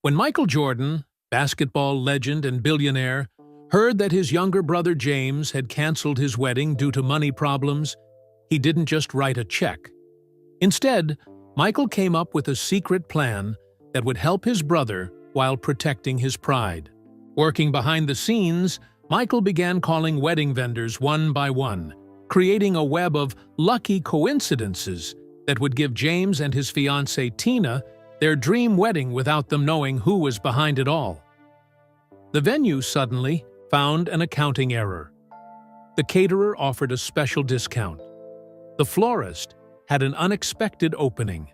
When Michael Jordan, basketball legend and billionaire, heard that his younger brother James had canceled his wedding due to money problems, he didn't just write a check. Instead, Michael came up with a secret plan that would help his brother while protecting his pride. Working behind the scenes, Michael began calling wedding vendors one by one, creating a web of lucky coincidences that would give James and his fiancée Tina their dream wedding without them knowing who was behind it all. The venue suddenly found an accounting error. The caterer offered a special discount. The florist had an unexpected opening.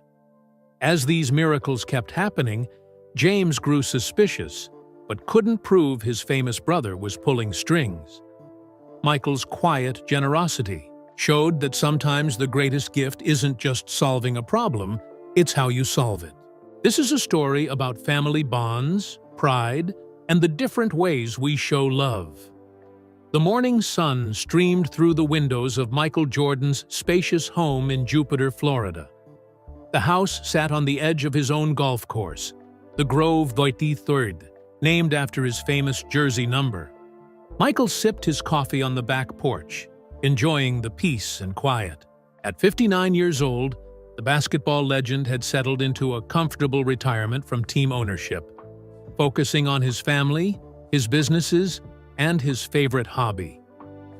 As these miracles kept happening, James grew suspicious, but couldn't prove his famous brother was pulling strings. Michael's quiet generosity showed that sometimes the greatest gift isn't just solving a problem, it's how you solve it. This is a story about family bonds, pride, and the different ways we show love. The morning sun streamed through the windows of Michael Jordan's spacious home in Jupiter, Florida. The house sat on the edge of his own golf course, the Grove 23rd, named after his famous jersey number. Michael sipped his coffee on the back porch, enjoying the peace and quiet. At 59 years old, the basketball legend had settled into a comfortable retirement from team ownership, focusing on his family, his businesses, and his favorite hobby,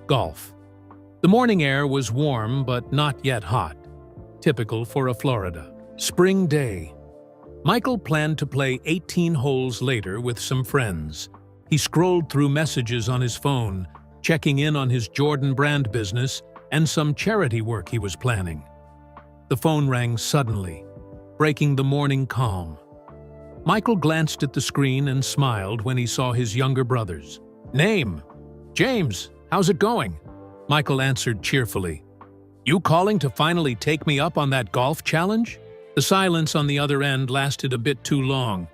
golf. The morning air was warm but not yet hot, typical for a Florida spring day. Michael planned to play 18 holes later with some friends. He scrolled through messages on his phone, checking in on his Jordan brand business and some charity work he was planning. The phone rang suddenly, breaking the morning calm. Michael glanced at the screen and smiled when he saw his younger brothers. "Name? James, how's it going?" Michael answered cheerfully. "You calling to finally take me up on that golf challenge?" The silence on the other end lasted a bit too long.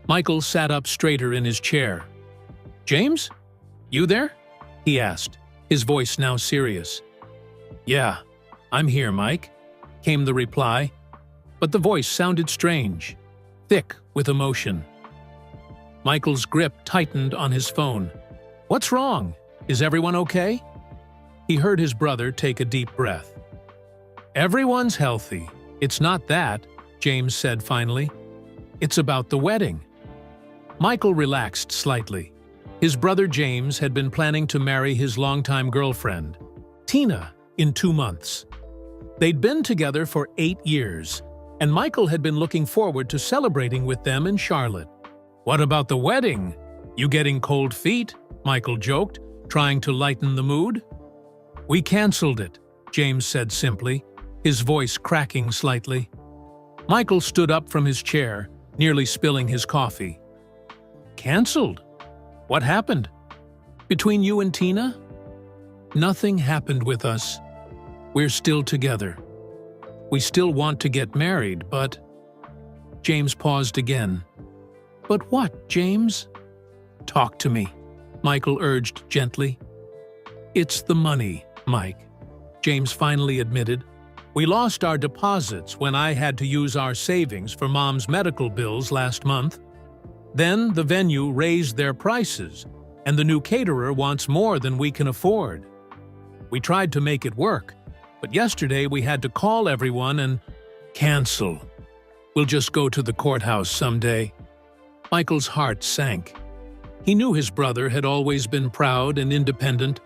Michael sat up straighter in his chair. "James? You there?" he asked, his voice now serious. "Yeah, I'm here, Mike," came the reply, but the voice sounded strange, thick with emotion. Michael's grip tightened on his phone. "What's wrong? Is everyone okay?" He heard his brother take a deep breath. "Everyone's healthy. It's not that," James said finally. "It's about the wedding." Michael relaxed slightly. His brother James had been planning to marry his longtime girlfriend, Tina, in 2 months. They'd been together for 8 years, and Michael had been looking forward to celebrating with them in Charlotte. "What about the wedding? You getting cold feet?" Michael joked, trying to lighten the mood. "We canceled it," James said simply, his voice cracking slightly. Michael stood up from his chair, nearly spilling his coffee. "Canceled? What happened? Between you and Tina?" "Nothing happened with us. We're still together. We still want to get married, but—" James paused again. "But what, James?" "Talk to me," Michael urged gently. "It's the money, Mike," James finally admitted. "We lost our deposits when I had to use our savings for Mom's medical bills last month. Then the venue raised their prices, and the new caterer wants more than we can afford. We tried to make it work, but yesterday we had to call everyone and cancel. We'll just go to the courthouse someday." Michael's heart sank. He knew his brother had always been proud and independent,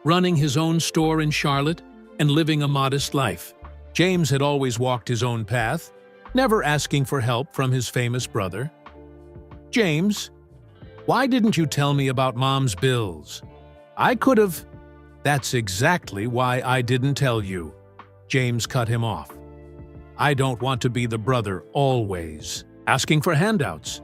running his own store in Charlotte and living a modest life. James had always walked his own path, never asking for help from his famous brother. "James, why didn't you tell me about Mom's bills? I could have—" "That's exactly why I didn't tell you," James cut him off. "I don't want to be the brother always asking for handouts.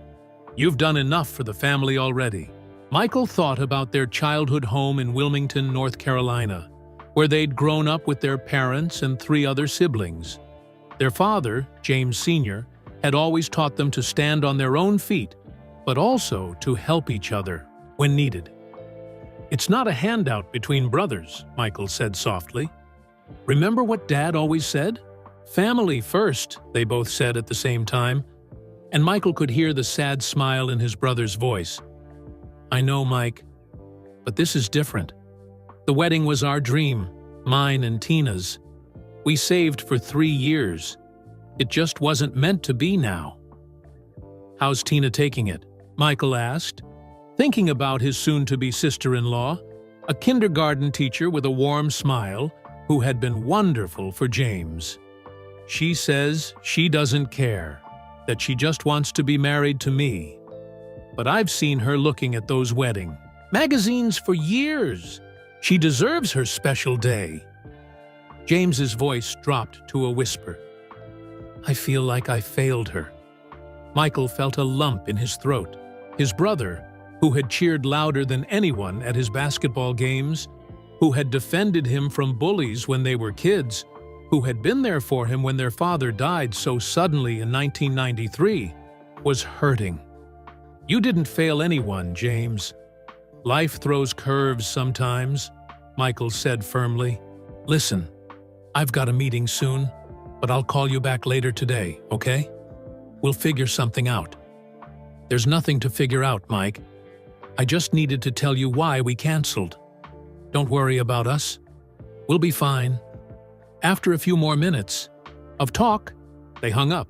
You've done enough for the family already." Michael thought about their childhood home in Wilmington, North Carolina, where they'd grown up with their parents and 3 other siblings. Their father, James Sr., had always taught them to stand on their own feet, but also to help each other when needed. "It's not a handout between brothers," Michael said softly. "Remember what Dad always said? Family first," they both said at the same time. and Michael could hear the sad smile in his brother's voice. "I know, Mike, but this is different. The wedding was our dream, mine and Tina's. We saved for 3 years. It just wasn't meant to be now." "How's Tina taking it?" Michael asked, thinking about his soon-to-be sister-in-law, a kindergarten teacher with a warm smile who had been wonderful for James. "She says she doesn't care, that she just wants to be married to me. But I've seen her looking at those wedding magazines for years. She deserves her special day." James's voice dropped to a whisper. "I feel like I failed her." Michael felt a lump in his throat. His brother, who had cheered louder than anyone at his basketball games, who had defended him from bullies when they were kids, who had been there for him when their father died so suddenly in 1993, was hurting. "You didn't fail anyone, James. Life throws curves sometimes," Michael said firmly. "Listen, I've got a meeting soon, but I'll call you back later today, okay? We'll figure something out." "There's nothing to figure out, Mike. I just needed to tell you why we canceled. Don't worry about us. We'll be fine." After a few more minutes of talk, they hung up.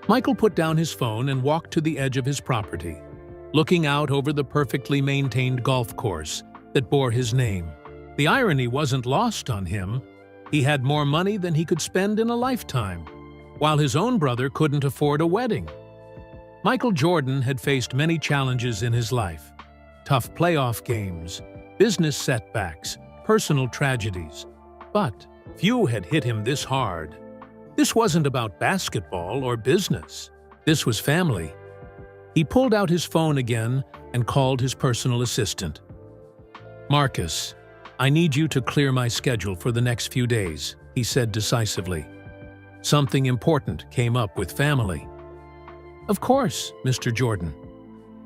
Michael put down his phone and walked to the edge of his property, looking out over the perfectly maintained golf course that bore his name. The irony wasn't lost on him. He had more money than he could spend in a lifetime, while his own brother couldn't afford a wedding. Michael Jordan had faced many challenges in his life: tough playoff games, business setbacks, personal tragedies. But few had hit him this hard. This wasn't about basketball or business. This was family. He pulled out his phone again and called his personal assistant. "Marcus, I need you to clear my schedule for the next few days," he said decisively. Something important came up with family. "Of course, Mr. Jordan.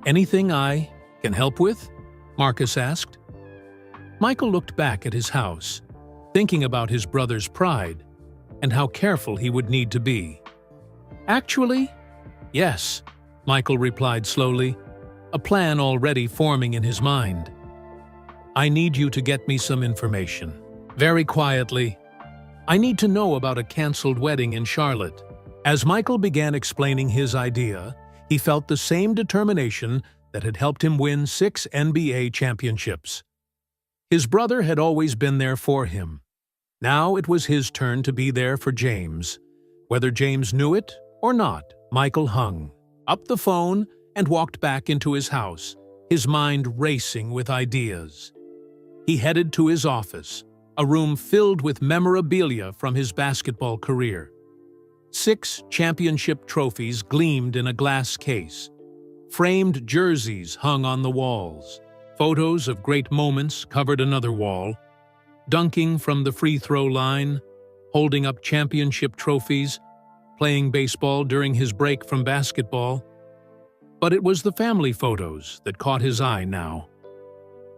Anything I can help with?" Marcus asked. Michael looked back at his house, thinking about his brother's pride and how careful he would need to be. "Actually, yes," Michael replied slowly, a plan already forming in his mind. "I need you to get me some information. Very quietly. I need to know about a canceled wedding in Charlotte." As Michael began explaining his idea, he felt the same determination that had helped him win 6 NBA championships. His brother had always been there for him. Now it was his turn to be there for James. Whether James knew it or not, Michael hung up the phone and walked back into his house, his mind racing with ideas. He headed to his office, a room filled with memorabilia from his basketball career. 6 championship trophies gleamed in a glass case. Framed jerseys hung on the walls. Photos of great moments covered another wall. Dunking from the free throw line, holding up championship trophies, playing baseball during his break from basketball. But it was the family photos that caught his eye now.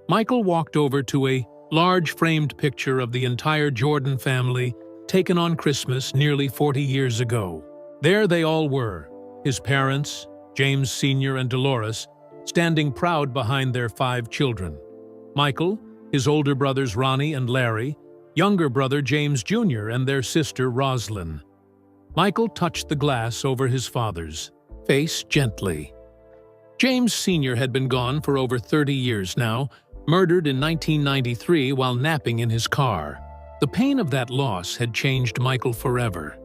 Michael walked over to a large framed picture of the entire Jordan family taken on Christmas nearly 40 years ago. There they all were, his parents, James Sr. and Dolores, standing proud behind their 5 children. Michael, his older brothers Ronnie and Larry, younger brother James Jr. and their sister Roslyn. Michael touched the glass over his father's face gently. James Sr. had been gone for over 30 years now, murdered in 1993 while napping in his car. The pain of that loss had changed Michael forever.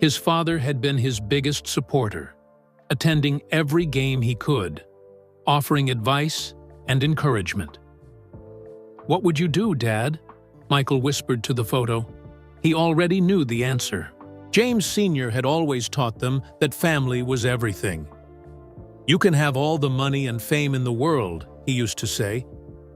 His father had been his biggest supporter, attending every game he could, offering advice and encouragement. "What would you do, Dad?" Michael whispered to the photo. He already knew the answer. James Sr. had always taught them that family was everything. "You can have all the money and fame in the world," he used to say,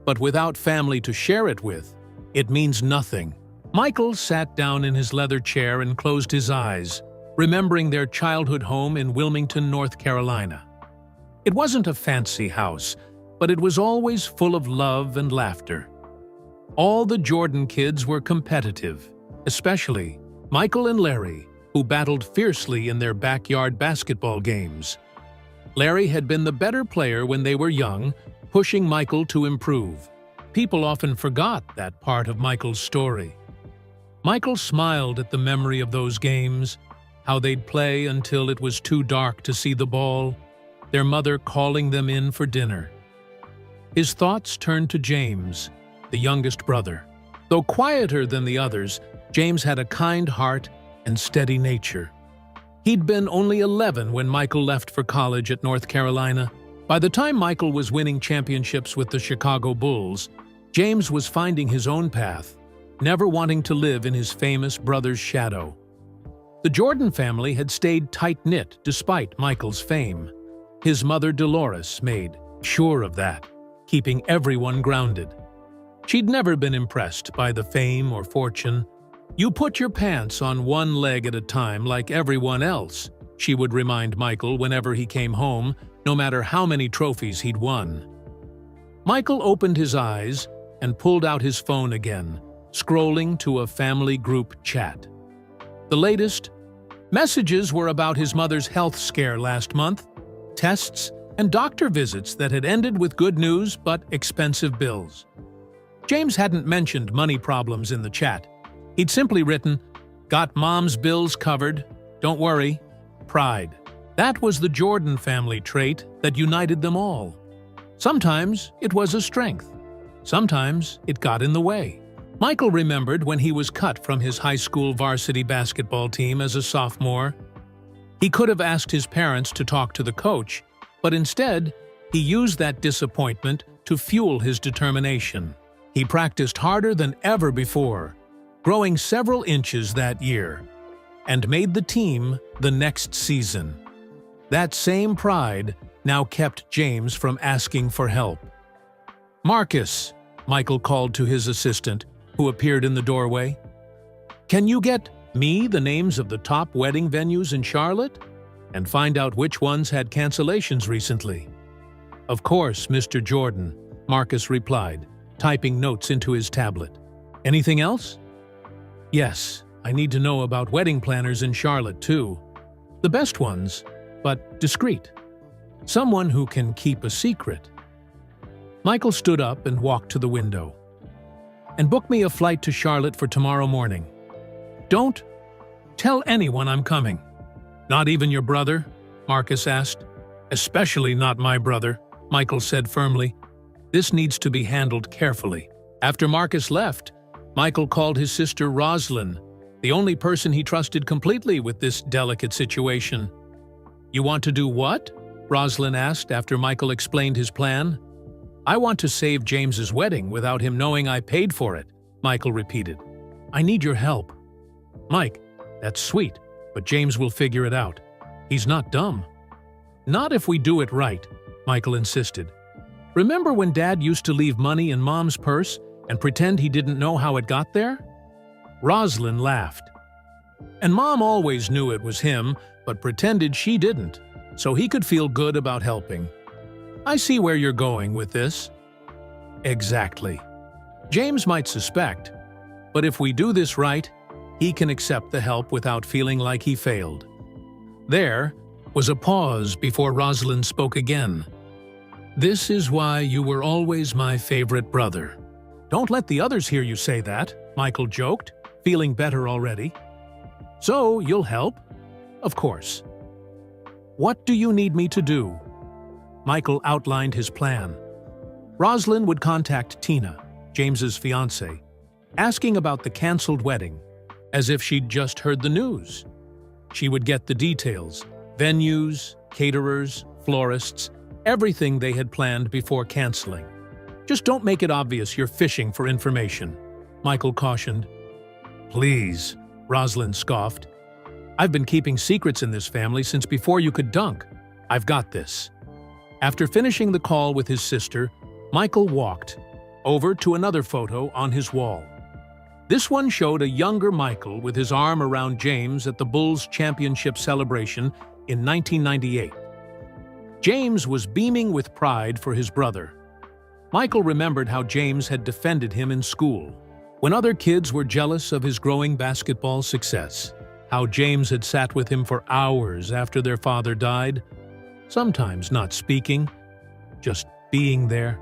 "but without family to share it with, it means nothing." Michael sat down in his leather chair and closed his eyes, remembering their childhood home in Wilmington, North Carolina. It wasn't a fancy house, but it was always full of love and laughter. All the Jordan kids were competitive, especially Michael and Larry, who battled fiercely in their backyard basketball games. Larry had been the better player when they were young, pushing Michael to improve. People often forgot that part of Michael's story. Michael smiled at the memory of those games, how they'd play until it was too dark to see the ball, their mother calling them in for dinner. His thoughts turned to James, the youngest brother. Though quieter than the others, James had a kind heart and steady nature. He'd been only 11 when Michael left for college at North Carolina. By the time Michael was winning championships with the Chicago Bulls, James was finding his own path, never wanting to live in his famous brother's shadow. The Jordan family had stayed tight-knit despite Michael's fame. His mother Dolores made sure of that, keeping everyone grounded. She'd never been impressed by the fame or fortune. "You put your pants on one leg at a time like everyone else," she would remind Michael whenever he came home, no matter how many trophies he'd won. Michael opened his eyes and pulled out his phone again, scrolling to a family group chat. The latest messages were about his mother's health scare last month, tests and doctor visits that had ended with good news but expensive bills. James hadn't mentioned money problems in the chat. He'd simply written, "Got mom's bills covered, don't worry, pride." That was the Jordan family trait that united them all. Sometimes it was a strength. Sometimes it got in the way. Michael remembered when he was cut from his high school varsity basketball team as a sophomore. He could have asked his parents to talk to the coach, but instead, he used that disappointment to fuel his determination. He practiced harder than ever before, growing several inches that year, and made the team the next season. That same pride now kept James from asking for help. "Marcus," Michael called to his assistant, who appeared in the doorway, "can you get me the names of the top wedding venues in Charlotte? And find out which ones had cancellations recently?" "Of course, Mr. Jordan," Marcus replied, typing notes into his tablet. "Anything else?" "Yes, I need to know about wedding planners in Charlotte, too. The best ones, but discreet. Someone who can keep a secret." Michael stood up and walked to the window. "And book me a flight to Charlotte for tomorrow morning. Don't tell anyone I'm coming." "Not even your brother?" Marcus asked. "Especially not my brother," Michael said firmly. "This needs to be handled carefully." After Marcus left, Michael called his sister Rosalind, the only person he trusted completely with this delicate situation. "You want to do what?" Rosalind asked after Michael explained his plan. "I want to save James's wedding without him knowing I paid for it," Michael repeated. "I need your help." "Mike, that's sweet, but James will figure it out. He's not dumb." "Not if we do it right," Michael insisted. "Remember when Dad used to leave money in Mom's purse and pretend he didn't know how it got there?" Rosalind laughed. "And Mom always knew it was him, but pretended she didn't, so he could feel good about helping. I see where you're going with this." "Exactly. James might suspect, but if we do this right, he can accept the help without feeling like he failed." There was a pause before Rosalind spoke again. "This is why you were always my favorite brother." "Don't let the others hear you say that," Michael joked, feeling better already. "So you'll help?" "Of course." "What do you need me to do?" Michael outlined his plan. Rosalind would contact Tina, James's fiancée, asking about the canceled wedding, as if she'd just heard the news. She would get the details, venues, caterers, florists, everything they had planned before canceling. "Just don't make it obvious you're fishing for information," Michael cautioned. "Please," Rosalind scoffed. "I've been keeping secrets in this family since before you could dunk. I've got this." After finishing the call with his sister, Michael walked over to another photo on his wall. This one showed a younger Michael with his arm around James at the Bulls championship celebration in 1998. James was beaming with pride for his brother. Michael remembered how James had defended him in school, when other kids were jealous of his growing basketball success. how James had sat with him for hours after their father died, sometimes not speaking, just being there.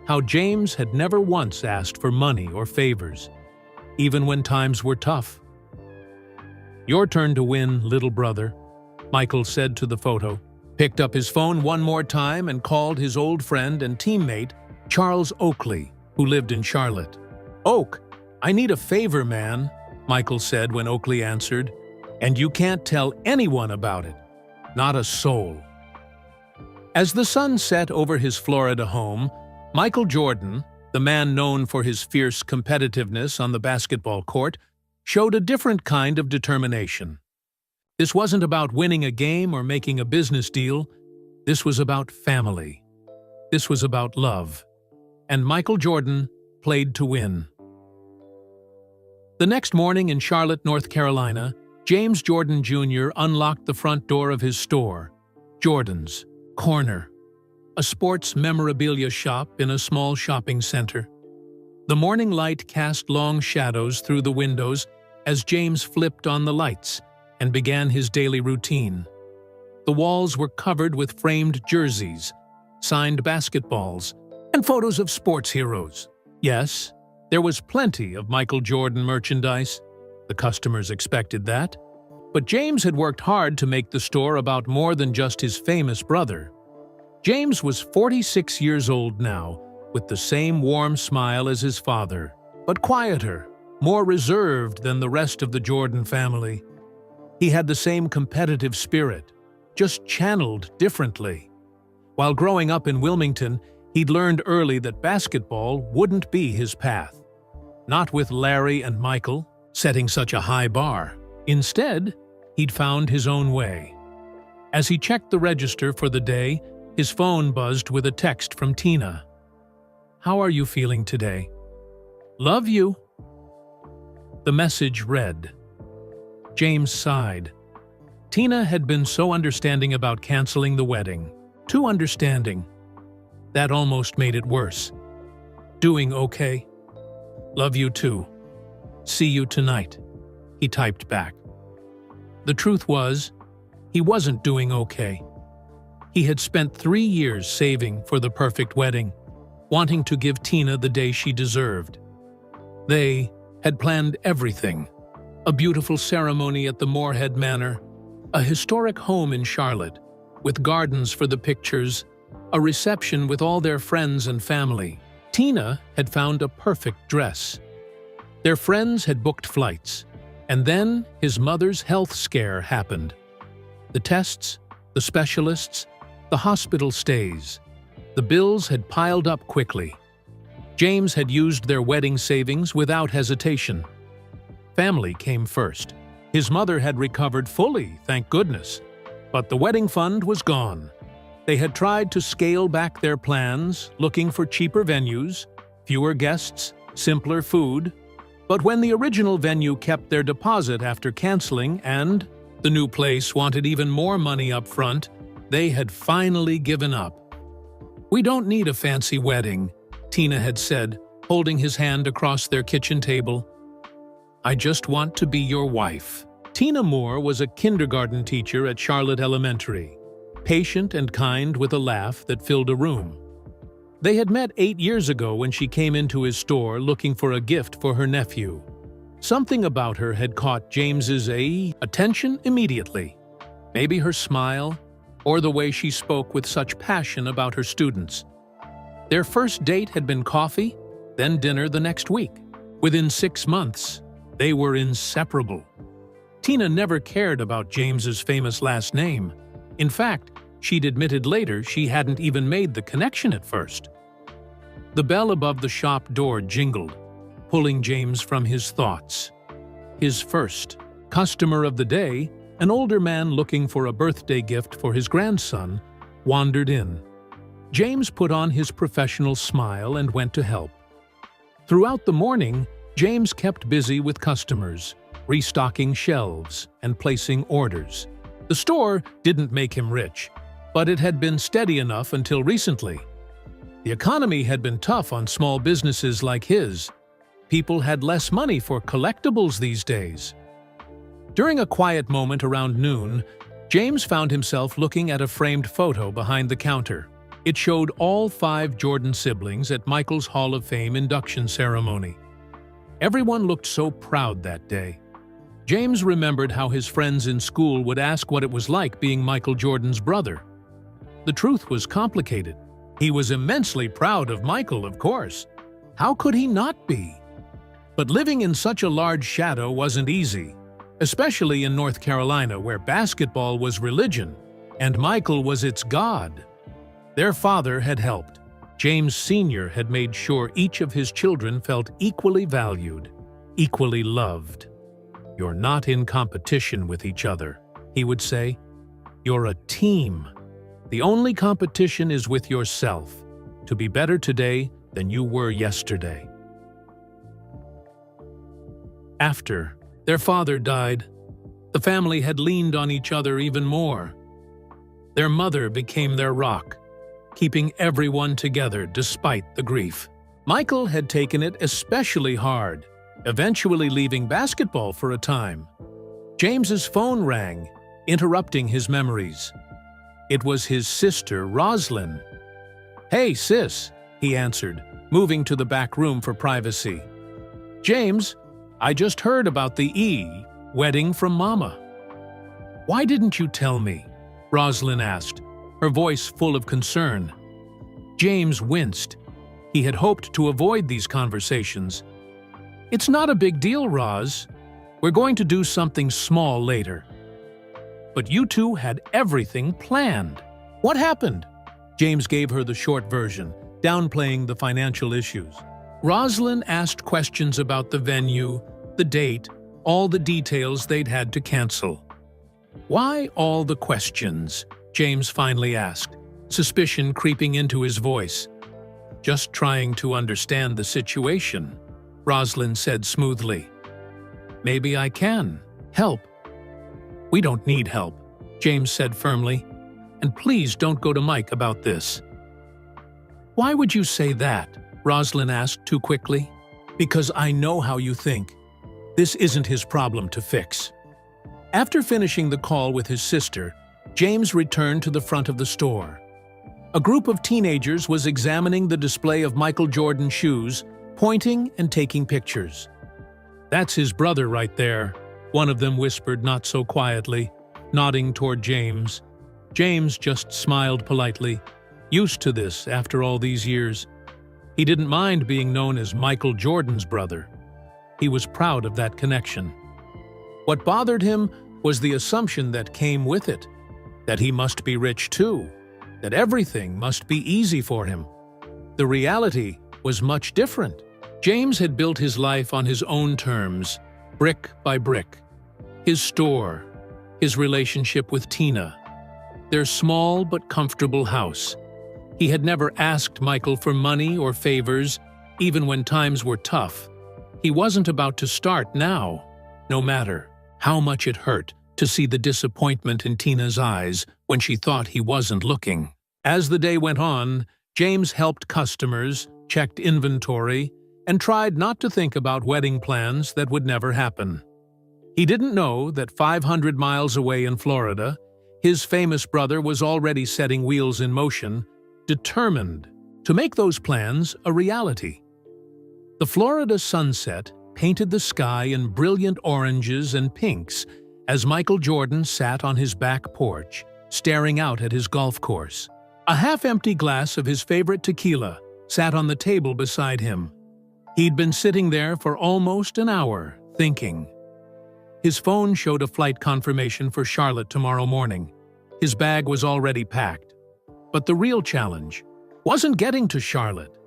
How James had never once asked for money or favors, even when times were tough. "Your turn to win, little brother," Michael said to the photo, picked up his phone one more time and called his old friend and teammate, Charles Oakley, who lived in Charlotte. "Oak, I need a favor, man," Michael said when Oakley answered, "and you can't tell anyone about it. Not a soul." As the sun set over his Florida home, Michael Jordan, the man known for his fierce competitiveness on the basketball court, showed a different kind of determination. This wasn't about winning a game or making a business deal. This was about family. This was about love. And Michael Jordan played to win. The next morning in Charlotte, North Carolina, James Jordan Jr. unlocked the front door of his store, Jordan's Corner, a sports memorabilia shop in a small shopping center. The morning light cast long shadows through the windows as James flipped on the lights and began his daily routine. The walls were covered with framed jerseys, signed basketballs, and photos of sports heroes. Yes, there was plenty of Michael Jordan merchandise. The customers expected that. But James had worked hard to make the store about more than just his famous brother. James was 46 years old now, with the same warm smile as his father, but quieter, more reserved than the rest of the Jordan family. He had the same competitive spirit, just channeled differently. While growing up in Wilmington, he'd learned early that basketball wouldn't be his path. Not with Larry and Michael, setting such a high bar. Instead, he'd found his own way. As he checked the register for the day, his phone buzzed with a text from Tina. "How are you feeling today? Love you." The message read. James sighed. Tina had been so understanding about canceling the wedding. Too understanding. That almost made it worse. "Doing okay? Love you too. See you tonight," he typed back. The truth was, he wasn't doing okay. He had spent 3 years saving for the perfect wedding, wanting to give Tina the day she deserved. They had planned everything. A beautiful ceremony at the Moorhead Manor, a historic home in Charlotte, with gardens for the pictures, a reception with all their friends and family. Tina had found a perfect dress. Their friends had booked flights, and then his mother's health scare happened. The tests, the specialists, the hospital stays. The bills had piled up quickly. James had used their wedding savings without hesitation. Family came first. His mother had recovered fully, thank goodness. But the wedding fund was gone. They had tried to scale back their plans, looking for cheaper venues, fewer guests, simpler food. But when the original venue kept their deposit after canceling and the new place wanted even more money up front, they had finally given up. "We don't need a fancy wedding," Tina had said, holding his hand across their kitchen table. "I just want to be your wife." Tina Moore was a kindergarten teacher at Charlotte Elementary, patient and kind with a laugh that filled a room. They had met 8 years ago when she came into his store looking for a gift for her nephew. Something about her had caught James's attention immediately. Maybe her smile, or the way she spoke with such passion about her students. Their first date had been coffee, then dinner the next week. Within 6 months, they were inseparable. Tina never cared about James's famous last name. In fact, she'd admitted later she hadn't even made the connection at first. The bell above the shop door jingled, pulling James from his thoughts. His first customer of the day, an older man looking for a birthday gift for his grandson, wandered in. James put on his professional smile and went to help. Throughout the morning, James kept busy with customers, restocking shelves and placing orders. The store didn't make him rich, but it had been steady enough until recently. The economy had been tough on small businesses like his. People had less money for collectibles these days. During a quiet moment around noon, James found himself looking at a framed photo behind the counter. It showed all 5 Jordan siblings at Michael's Hall of Fame induction ceremony. Everyone looked so proud that day. James remembered how his friends in school would ask what it was like being Michael Jordan's brother. The truth was complicated. He was immensely proud of Michael, of course. How could he not be? But living in such a large shadow wasn't easy, especially in North Carolina, where basketball was religion and Michael was its god. Their father had helped. James Sr. had made sure each of his children felt equally valued, equally loved. "You're not in competition with each other," he would say. "You're a team. The only competition is with yourself, to be better today than you were yesterday." After their father died, the family had leaned on each other even more. Their mother became their rock, keeping everyone together despite the grief. Michael had taken it especially hard, eventually leaving basketball for a time. James's phone rang, interrupting his memories. It was his sister, Roslyn. "Hey, sis," he answered, moving to the back room for privacy. "James, I just heard about the wedding from Mama." "Why didn't you tell me?" Roslyn asked, her voice full of concern. James winced. He had hoped to avoid these conversations. "It's not a big deal, Roz. We're going to do something small later." "But you two had everything planned. What happened?" James gave her the short version, downplaying the financial issues. Roslyn asked questions about the venue, the date, all the details they'd had to cancel. "Why all the questions?" James finally asked, suspicion creeping into his voice. "Just trying to understand the situation," Roslyn said smoothly. "Maybe I can help." "We don't need help," James said firmly. "And please don't go to Mike about this." "Why would you say that?" Roslyn asked too quickly. "Because I know how you think. This isn't his problem to fix." After finishing the call with his sister, James returned to the front of the store. A group of teenagers was examining the display of Michael Jordan shoes, pointing and taking pictures. "That's his brother right there," one of them whispered not so quietly, nodding toward James. James just smiled politely, used to this after all these years. He didn't mind being known as Michael Jordan's brother. He was proud of that connection. What bothered him was the assumption that came with it, that he must be rich too, that everything must be easy for him. The reality was much different. James had built his life on his own terms, brick by brick. His store, his relationship with Tina, their small but comfortable house. He had never asked Michael for money or favors, even when times were tough. He wasn't about to start now, no matter how much it hurt to see the disappointment in Tina's eyes when she thought he wasn't looking. As the day went on, James helped customers, checked inventory, and tried not to think about wedding plans that would never happen. He didn't know that 500 miles away in Florida, his famous brother was already setting wheels in motion, determined to make those plans a reality. The Florida sunset painted the sky in brilliant oranges and pinks as Michael Jordan sat on his back porch, staring out at his golf course. A half-empty glass of his favorite tequila sat on the table beside him. He'd been sitting there for almost an hour, thinking. His phone showed a flight confirmation for Charlotte tomorrow morning. His bag was already packed. But the real challenge wasn't getting to Charlotte.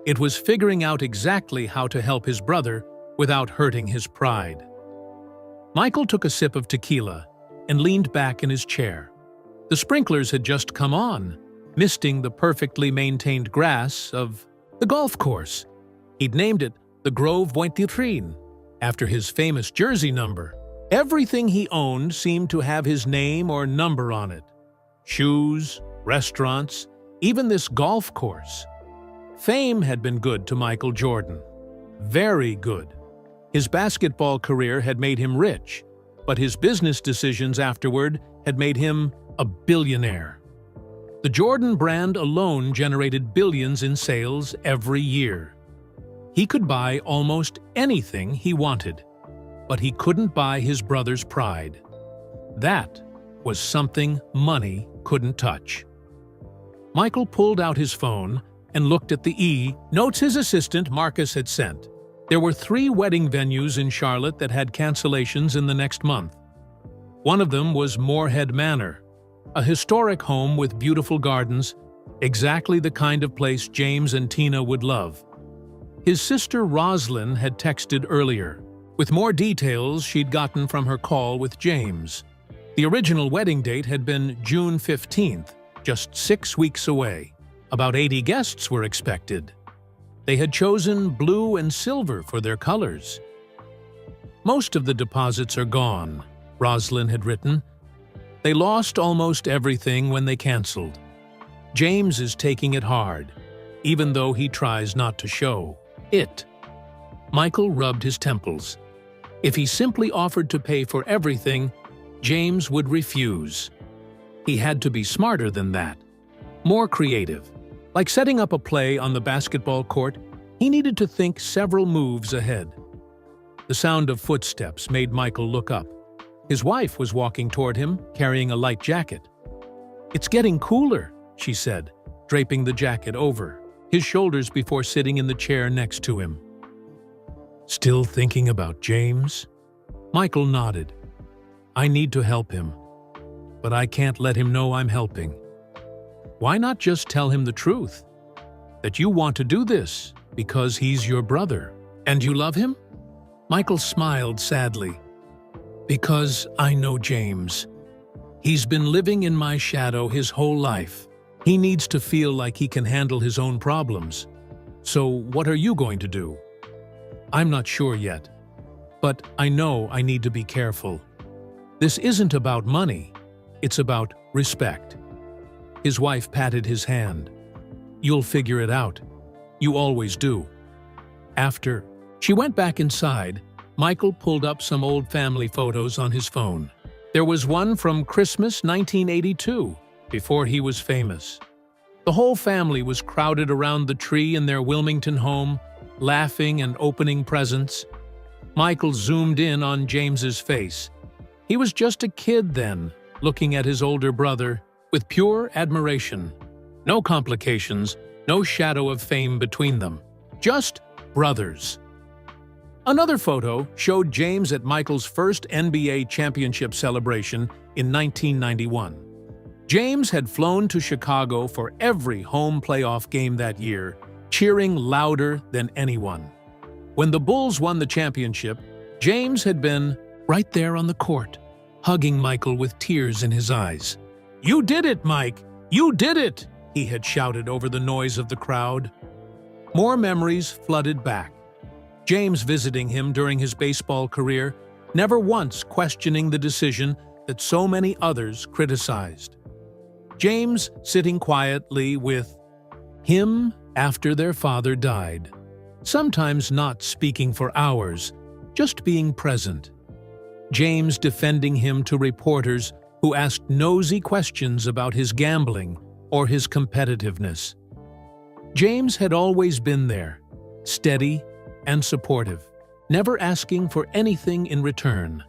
It was figuring out exactly how to help his brother without hurting his pride. Michael took a sip of tequila and leaned back in his chair. The sprinklers had just come on, misting the perfectly maintained grass of the golf course. He'd named it the Grove 23, after his famous jersey number. Everything he owned seemed to have his name or number on it. Shoes, restaurants, even this golf course. Fame had been good to Michael Jordan. Very good. His basketball career had made him rich, but his business decisions afterward had made him a billionaire. The Jordan brand alone generated billions in sales every year. He could buy almost anything he wanted, but he couldn't buy his brother's pride. That was something money couldn't touch. Michael pulled out his phone and looked at the notes his assistant Marcus had sent. There were 3 wedding venues in Charlotte that had cancellations in the next month. One of them was Moorhead Manor, a historic home with beautiful gardens, exactly the kind of place James and Tina would love. His sister Roslyn had texted earlier, with more details she'd gotten from her call with James. The original wedding date had been June 15th, just 6 weeks away. About 80 guests were expected. They had chosen blue and silver for their colors. "Most of the deposits are gone," Roslyn had written. "They lost almost everything when they canceled. James is taking it hard, even though he tries not to show it." Michael rubbed his temples. If he simply offered to pay for everything, James would refuse. He had to be smarter than that, more creative. Like setting up a play on the basketball court, he needed to think several moves ahead. The sound of footsteps made Michael look up. His wife was walking toward him, carrying a light jacket. "It's getting cooler," she said, draping the jacket over his shoulders before sitting in the chair next to him. "Still thinking about James?" Michael nodded. "I need to help him, but I can't let him know I'm helping." "Why not just tell him the truth? That you want to do this because he's your brother, and you love him?" Michael smiled sadly. "Because I know James. He's been living in my shadow his whole life. He needs to feel like he can handle his own problems. So what are you going to do?" "I'm not sure yet, but I know I need to be careful. This isn't about money, it's about respect." His wife patted his hand. "You'll figure it out. You always do." After she went back inside, Michael pulled up some old family photos on his phone. There was one from Christmas 1982, before he was famous. The whole family was crowded around the tree in their Wilmington home, laughing and opening presents. Michael zoomed in on James's face. He was just a kid then, looking at his older brother with pure admiration. No complications, no shadow of fame between them. Just brothers. Another photo showed James at Michael's first NBA championship celebration in 1991. James had flown to Chicago for every home playoff game that year, cheering louder than anyone. When the Bulls won the championship, James had been right there on the court, hugging Michael with tears in his eyes. "You did it, Mike! You did it!" he had shouted over the noise of the crowd. More memories flooded back. James visiting him during his baseball career, never once questioning the decision that so many others criticized. James sitting quietly with him after their father died, sometimes not speaking for hours, just being present. James defending him to reporters who asked nosy questions about his gambling or his competitiveness. James had always been there, steady and supportive, never asking for anything in return.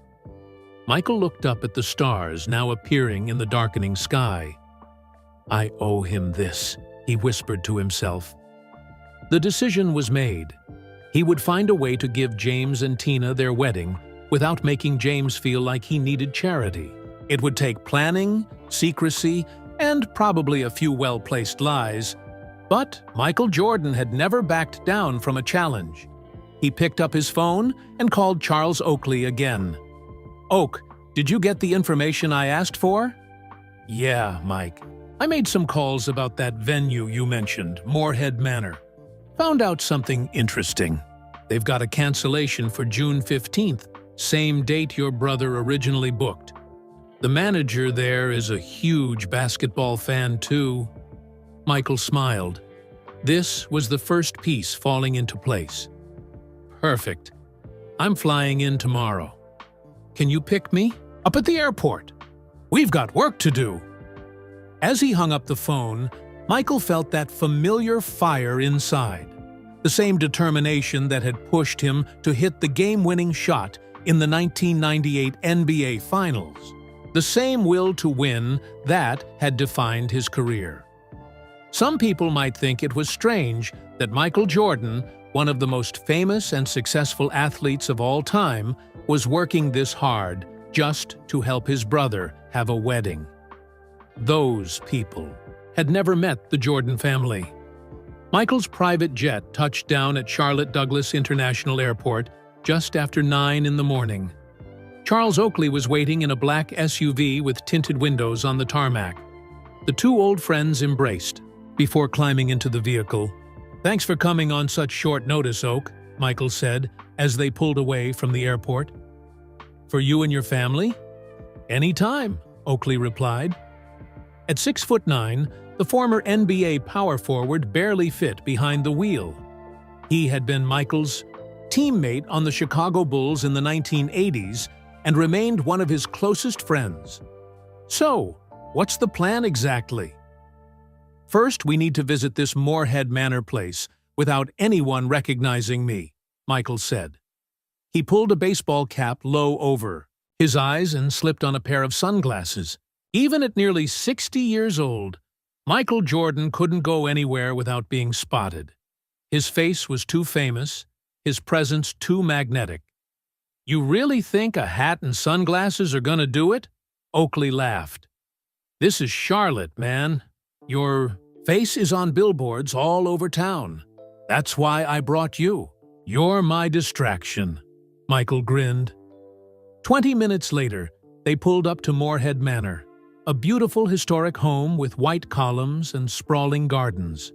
Michael looked up at the stars now appearing in the darkening sky. "I owe him this," he whispered to himself. The decision was made. He would find a way to give James and Tina their wedding without making James feel like he needed charity. It would take planning, secrecy, and probably a few well-placed lies. But Michael Jordan had never backed down from a challenge. He picked up his phone and called Charles Oakley again. "Oak, did you get the information I asked for?" "Yeah, Mike. I made some calls about that venue you mentioned, Moorhead Manor. Found out something interesting. They've got a cancellation for June 15th, same date your brother originally booked. The manager there is a huge basketball fan too." Michael smiled. This was the first piece falling into place. "Perfect. I'm flying in tomorrow." can you pick me up at the airport? We've got work to do." As he hung up the phone, Michael felt that familiar fire inside, the same determination that had pushed him to hit the game-winning shot in the 1998 NBA Finals, the same will to win that had defined his career. Some people might think it was strange that Michael Jordan, one of the most famous and successful athletes of all time, was working this hard just to help his brother have a wedding. Those people had never met the Jordan family. Michael's private jet touched down at Charlotte Douglas International Airport just after 9 in the morning. Charles Oakley was waiting in a black SUV with tinted windows on the tarmac. The two old friends embraced before climbing into the vehicle. "Thanks for coming on such short notice, Oak," Michael said as they pulled away from the airport. "For you and your family?" "Any time," Oakley replied. At 6'9", the former NBA power forward barely fit behind the wheel. He had been Michael's teammate on the Chicago Bulls in the 1980s and remained one of his closest friends. "So, what's the plan exactly?" "First, we need to visit this Moorhead Manor place without anyone recognizing me," Michael said. He pulled a baseball cap low over his eyes and slipped on a pair of sunglasses. Even at nearly 60 years old, Michael Jordan couldn't go anywhere without being spotted. His face was too famous, his presence too magnetic. "You really think a hat and sunglasses are gonna do it?" Oakley laughed. "This is Charlotte, man. Your face is on billboards all over town. That's why I brought you. You're my distraction," Michael grinned. 20 minutes later, they pulled up to Moorhead Manor, a beautiful historic home with white columns and sprawling gardens.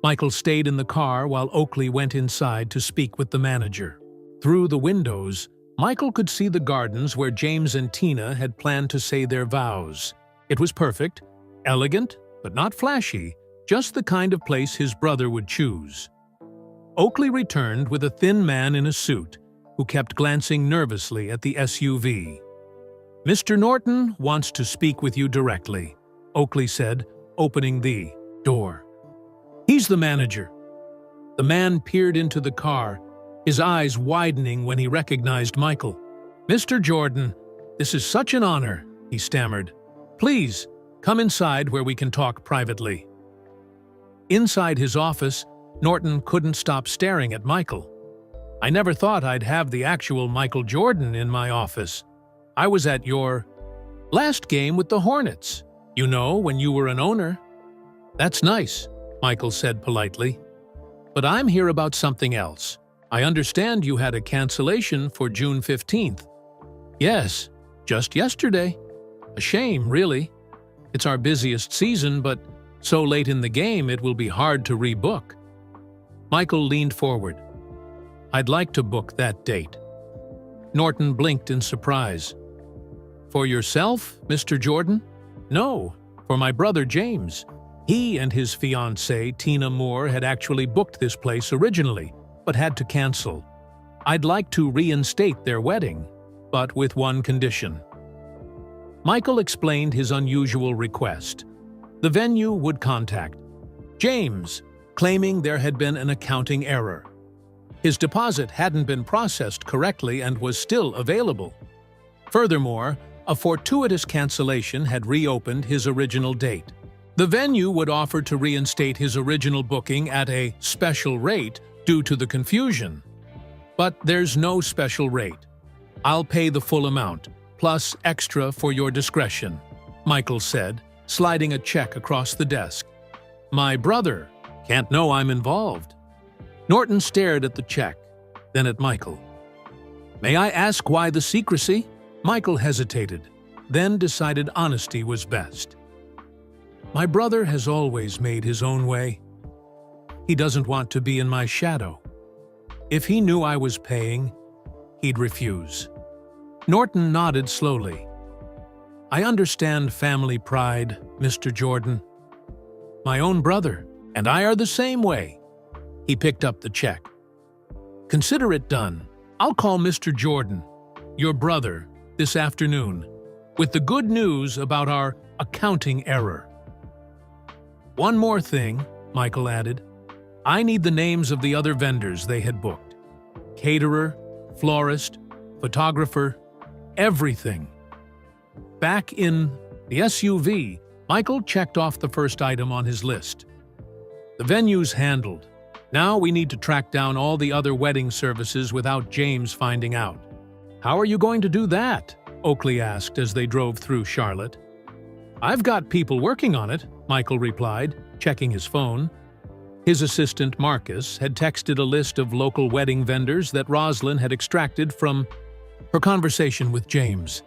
Michael stayed in the car while Oakley went inside to speak with the manager. Through the windows, Michael could see the gardens where James and Tina had planned to say their vows. It was perfect, elegant, but not flashy, just the kind of place his brother would choose. Oakley returned with a thin man in a suit who kept glancing nervously at the SUV. "Mr. Norton wants to speak with you directly," Oakley said, opening the door. "He's the manager." The man peered into the car, his eyes widening when he recognized Michael. "Mr. Jordan, this is such an honor," he stammered. "Please, come inside where we can talk privately." Inside his office, Norton couldn't stop staring at Michael. "I never thought I'd have the actual Michael Jordan in my office. I was at your last game with the Hornets, you know, when you were an owner." "That's nice," Michael said politely. "But I'm here about something else. I understand you had a cancellation for June 15th. "Yes, just yesterday. A shame, really. It's our busiest season, but so late in the game it will be hard to rebook." Michael leaned forward. "I'd like to book that date." Norton blinked in surprise. "For yourself, Mr. Jordan?" "No, for my brother James. He and his fiancée, Tina Moore, had actually booked this place originally, but had to cancel. I'd like to reinstate their wedding, but with one condition." Michael explained his unusual request. The venue would contact James, claiming there had been an accounting error. His deposit hadn't been processed correctly and was still available. Furthermore, a fortuitous cancellation had reopened his original date. The venue would offer to reinstate his original booking at a special rate due to the confusion. "But there's no special rate. I'll pay the full amount, plus extra for your discretion," Michael said, sliding a check across the desk. "My brother can't know I'm involved." Norton stared at the check, then at Michael. "May I ask why the secrecy?" Michael hesitated, then decided honesty was best. "My brother has always made his own way. He doesn't want to be in my shadow. If he knew I was paying, he'd refuse." Norton nodded slowly. "I understand family pride, Mr. Jordan. My own brother and I are the same way." He picked up the check. "Consider it done. I'll call Mr. Jordan, your brother, this afternoon with the good news about our accounting error. One more thing, Michael added. I need the names of the other vendors they had booked. Caterer, florist, photographer, everything. Back in the SUV, Michael checked off the first item on his list. The venue's handled. Now we need to track down all the other wedding services without James finding out. How are you going to do that? Oakley asked as they drove through Charlotte. I've got people working on it, Michael replied, checking his phone. His assistant, Marcus, had texted a list of local wedding vendors that Rosalind had extracted from her conversation with James.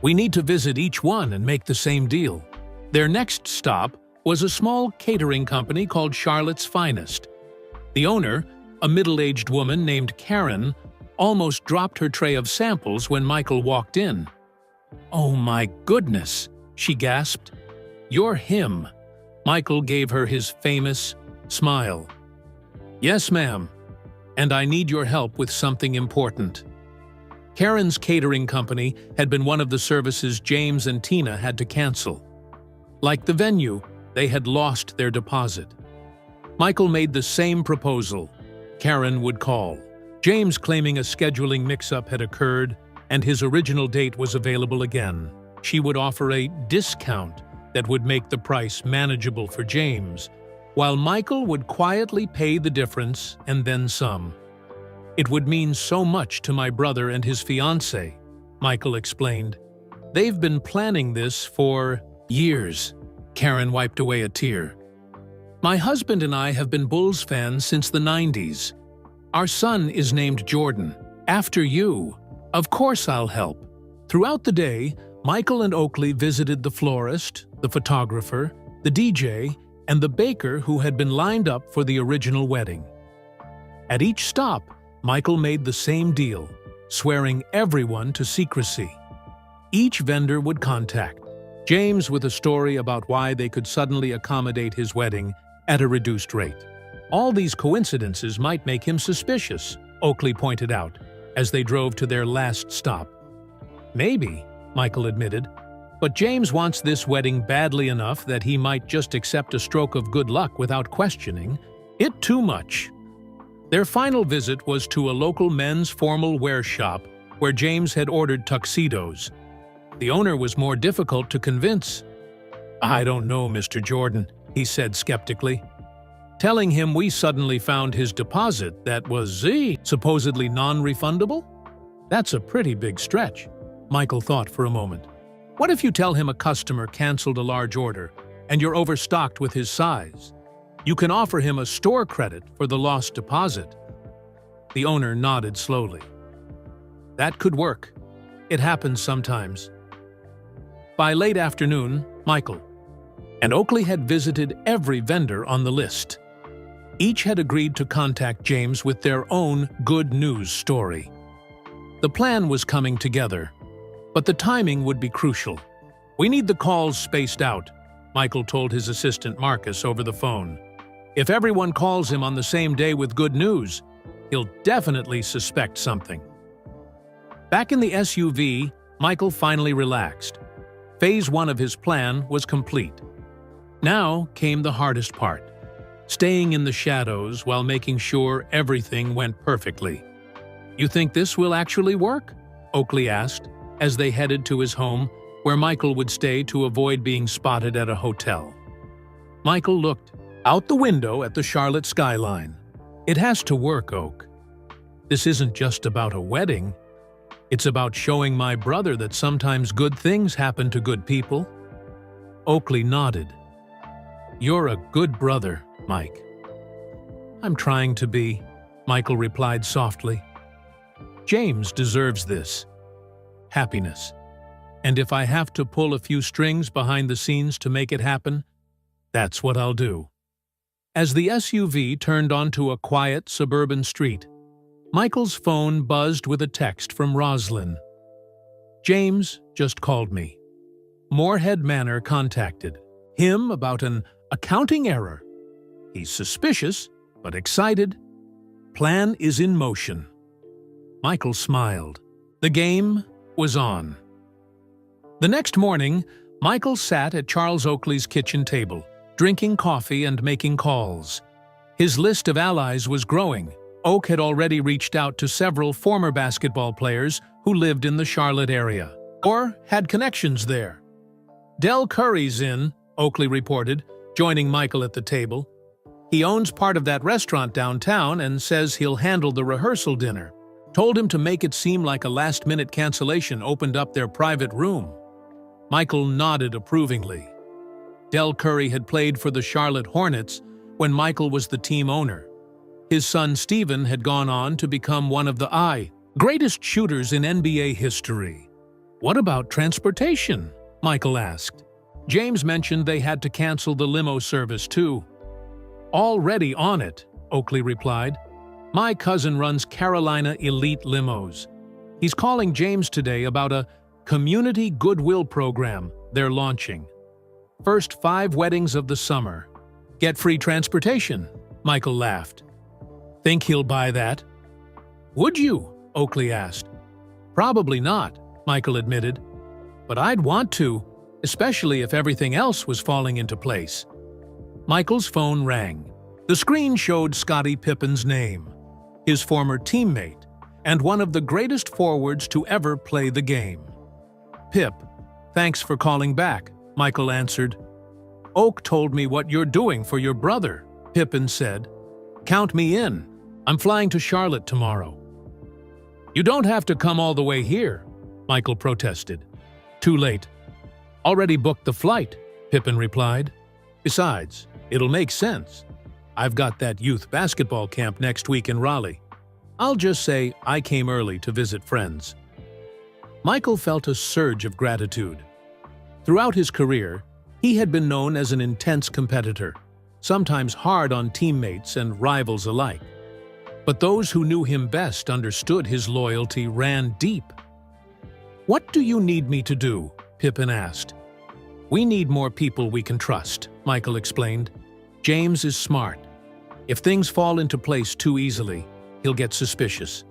We need to visit each one and make the same deal. Their next stop was a small catering company called Charlotte's Finest. The owner, a middle-aged woman named Karen, almost dropped her tray of samples when Michael walked in. "Oh my goodness," she gasped. "You're him." Michael gave her his famous smile. "Yes, ma'am, and I need your help with something important." Karen's catering company had been one of the services James and Tina had to cancel. Like the venue, they had lost their deposit. Michael made the same proposal. Karen would call, James claiming a scheduling mix-up had occurred and his original date was available again. She would offer a discount that would make the price manageable for James, while Michael would quietly pay the difference and then some. "It would mean so much to my brother and his fiancée," Michael explained. "They've been planning this for years." Karen wiped away a tear. "My husband and I have been Bulls fans since the 90s. Our son is named Jordan, after you. Of course I'll help." Throughout the day, Michael and Oakley visited the florist, the photographer, the DJ, and the baker who had been lined up for the original wedding. At each stop, Michael made the same deal, swearing everyone to secrecy. Each vendor would contact James with a story about why they could suddenly accommodate his wedding at a reduced rate. All these coincidences might make him suspicious, Oakley pointed out, as they drove to their last stop. "Maybe," Michael admitted, "but James wants this wedding badly enough that he might just accept a stroke of good luck without questioning it too much." Their final visit was to a local men's formal wear shop where James had ordered tuxedos. The owner was more difficult to convince. "I don't know, Mr. Jordan," he said skeptically. Telling him we suddenly found his deposit that was supposedly non-refundable? That's a pretty big stretch, Michael thought for a moment. What if you tell him a customer canceled a large order and you're overstocked with his size? You can offer him a store credit for the lost deposit. The owner nodded slowly. That could work. It happens sometimes. By late afternoon, Michael and Oakley had visited every vendor on the list. Each had agreed to contact James with their own good news story. The plan was coming together, but the timing would be crucial. "We need the calls spaced out," Michael told his assistant Marcus over the phone. "If everyone calls him on the same day with good news, he'll definitely suspect something." Back in the SUV, Michael finally relaxed. Phase 1 of his plan was complete. Now came the hardest part, staying in the shadows while making sure everything went perfectly. "You think this will actually work?" Oakley asked, as they headed to his home, where Michael would stay to avoid being spotted at a hotel. Michael looked out the window at the Charlotte skyline. "It has to work, Oak. This isn't just about a wedding. It's about showing my brother that sometimes good things happen to good people." Oakley nodded. "You're a good brother, Mike." "I'm trying to be," Michael replied softly. "James deserves this. Happiness. And if I have to pull a few strings behind the scenes to make it happen, that's what I'll do." As the SUV turned onto a quiet suburban street, Michael's phone buzzed with a text from Rosalind. "James just called me. Moorhead Manor contacted him about an accounting error. He's suspicious, but excited. Plan is in motion." Michael smiled. The game was on. The next morning, Michael sat at Charles Oakley's kitchen table, drinking coffee and making calls. His list of allies was growing. Oak had already reached out to several former basketball players who lived in the Charlotte area, or had connections there. Del Curry's in, Oakley reported, joining Michael at the table. He owns part of that restaurant downtown and says he'll handle the rehearsal dinner. Told him to make it seem like a last-minute cancellation opened up their private room. Michael nodded approvingly. Del Curry had played for the Charlotte Hornets when Michael was the team owner. His son Steven had gone on to become one of the greatest shooters in NBA history. "What about transportation?" Michael asked. James mentioned they had to cancel the limo service too. "Already on it," Oakley replied. "My cousin runs Carolina Elite Limos. He's calling James today about a community goodwill program they're launching. First 5 weddings of the summer. Get free transportation," Michael laughed. "Think he'll buy that?" "Would you?" Oakley asked. "Probably not," Michael admitted. "But I'd want to, especially if everything else was falling into place." Michael's phone rang. The screen showed Scottie Pippen's name, his former teammate, and one of the greatest forwards to ever play the game. "Pip, thanks for calling back," Michael answered. "Oak told me what you're doing for your brother," Pippen said. "Count me in. I'm flying to Charlotte tomorrow." "You don't have to come all the way here," Michael protested. "Too late. Already booked the flight," Pippen replied. "Besides, it'll make sense. I've got that youth basketball camp next week in Raleigh. I'll just say I came early to visit friends." Michael felt a surge of gratitude. Throughout his career, he had been known as an intense competitor, sometimes hard on teammates and rivals alike. But those who knew him best understood his loyalty ran deep. "What do you need me to do?" Pippen asked. "We need more people we can trust," Michael explained. "James is smart. If things fall into place too easily, he'll get suspicious."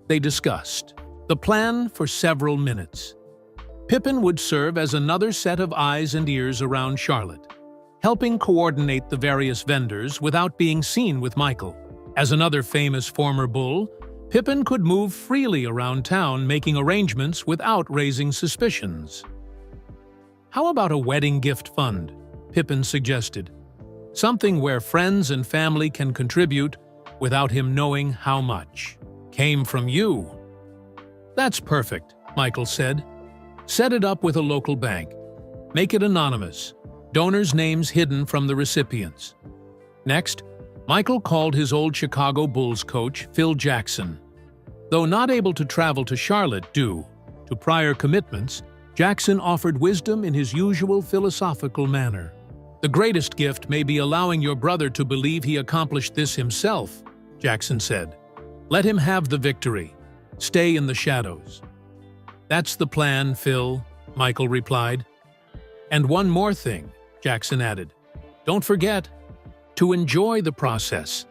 They discussed the plan for several minutes. Pippen would serve as another set of eyes and ears around Charlotte, helping coordinate the various vendors without being seen with Michael. As another famous former Bull, Pippen could move freely around town, making arrangements without raising suspicions. "How about a wedding gift fund?" Pippen suggested. "Something where friends and family can contribute without him knowing how much. Came from you." "That's perfect," Michael said. "Set it up with a local bank. Make it anonymous. Donors' names hidden from the recipients." Next, Michael called his old Chicago Bulls coach, Phil Jackson. Though not able to travel to Charlotte due to prior commitments, Jackson offered wisdom in his usual philosophical manner. "The greatest gift may be allowing your brother to believe he accomplished this himself," Jackson said. "Let him have the victory. Stay in the shadows." "That's the plan, Phil," Michael replied. "And one more thing," Jackson added. "Don't forget to enjoy the process.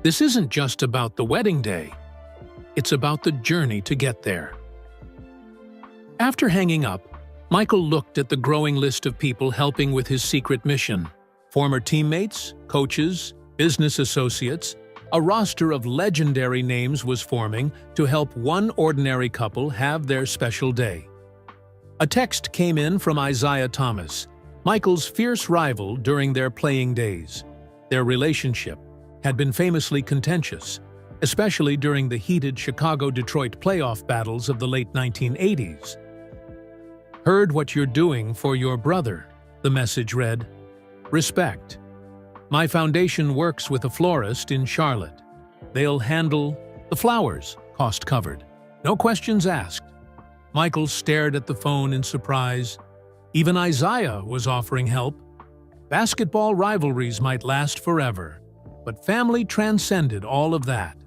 This isn't just about the wedding day. It's about the journey to get there." After hanging up, Michael looked at the growing list of people helping with his secret mission. Former teammates, coaches, business associates, a roster of legendary names was forming to help one ordinary couple have their special day. A text came in from Isaiah Thomas, Michael's fierce rival during their playing days. Their relationship had been famously contentious, especially during the heated Chicago-Detroit playoff battles of the late 1980s. "Heard what you're doing for your brother," the message read. "Respect. My foundation works with a florist in Charlotte. They'll handle the flowers, cost covered. No questions asked." Michael stared at the phone in surprise. Even Isaiah was offering help. Basketball rivalries might last forever, but family transcended all of that.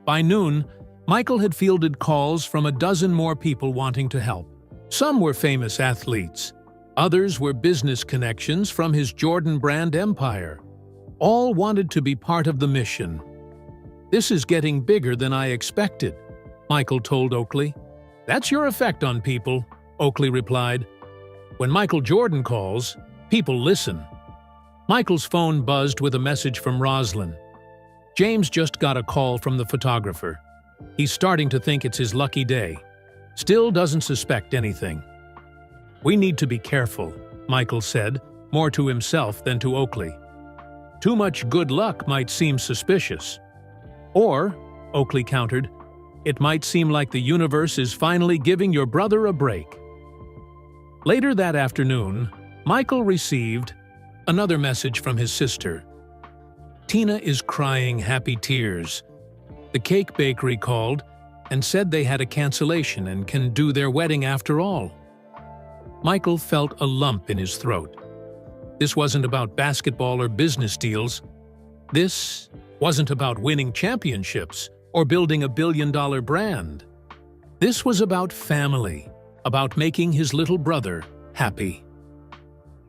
By noon, Michael had fielded calls from a dozen more people wanting to help. Some were famous athletes. Others were business connections from his Jordan brand empire. All wanted to be part of the mission. "This is getting bigger than I expected," Michael told Oakley. "That's your effect on people. Oakley replied. "When Michael Jordan calls, people listen." Michael's phone buzzed with a message from Roslyn. James just got a call from the photographer. He's starting to think it's his lucky day. Still doesn't suspect anything. "We need to be careful," Michael said, more to himself than to Oakley. "Too much good luck might seem suspicious. Or," Oakley countered, "it might seem like the universe is finally giving your brother a break." Later that afternoon, Michael received another message from his sister. "Tina is crying happy tears. The cake bakery called and said they had a cancellation and can do their wedding after all." Michael felt a lump in his throat. This wasn't about basketball or business deals. This wasn't about winning championships or building a billion-dollar brand. This was about family, about making his little brother happy.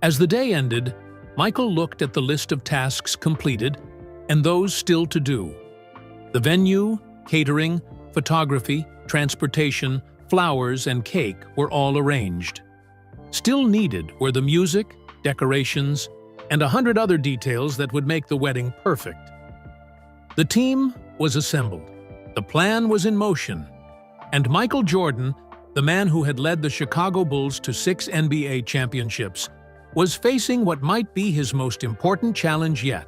As the day ended, Michael looked at the list of tasks completed and those still to do. The venue, catering, photography, transportation, flowers, and cake were all arranged. Still needed were the music, decorations, and 100 other details that would make the wedding perfect. The team was assembled. The plan was in motion. And Michael Jordan, the man who had led the Chicago Bulls to 6 NBA championships, was facing what might be his most important challenge yet: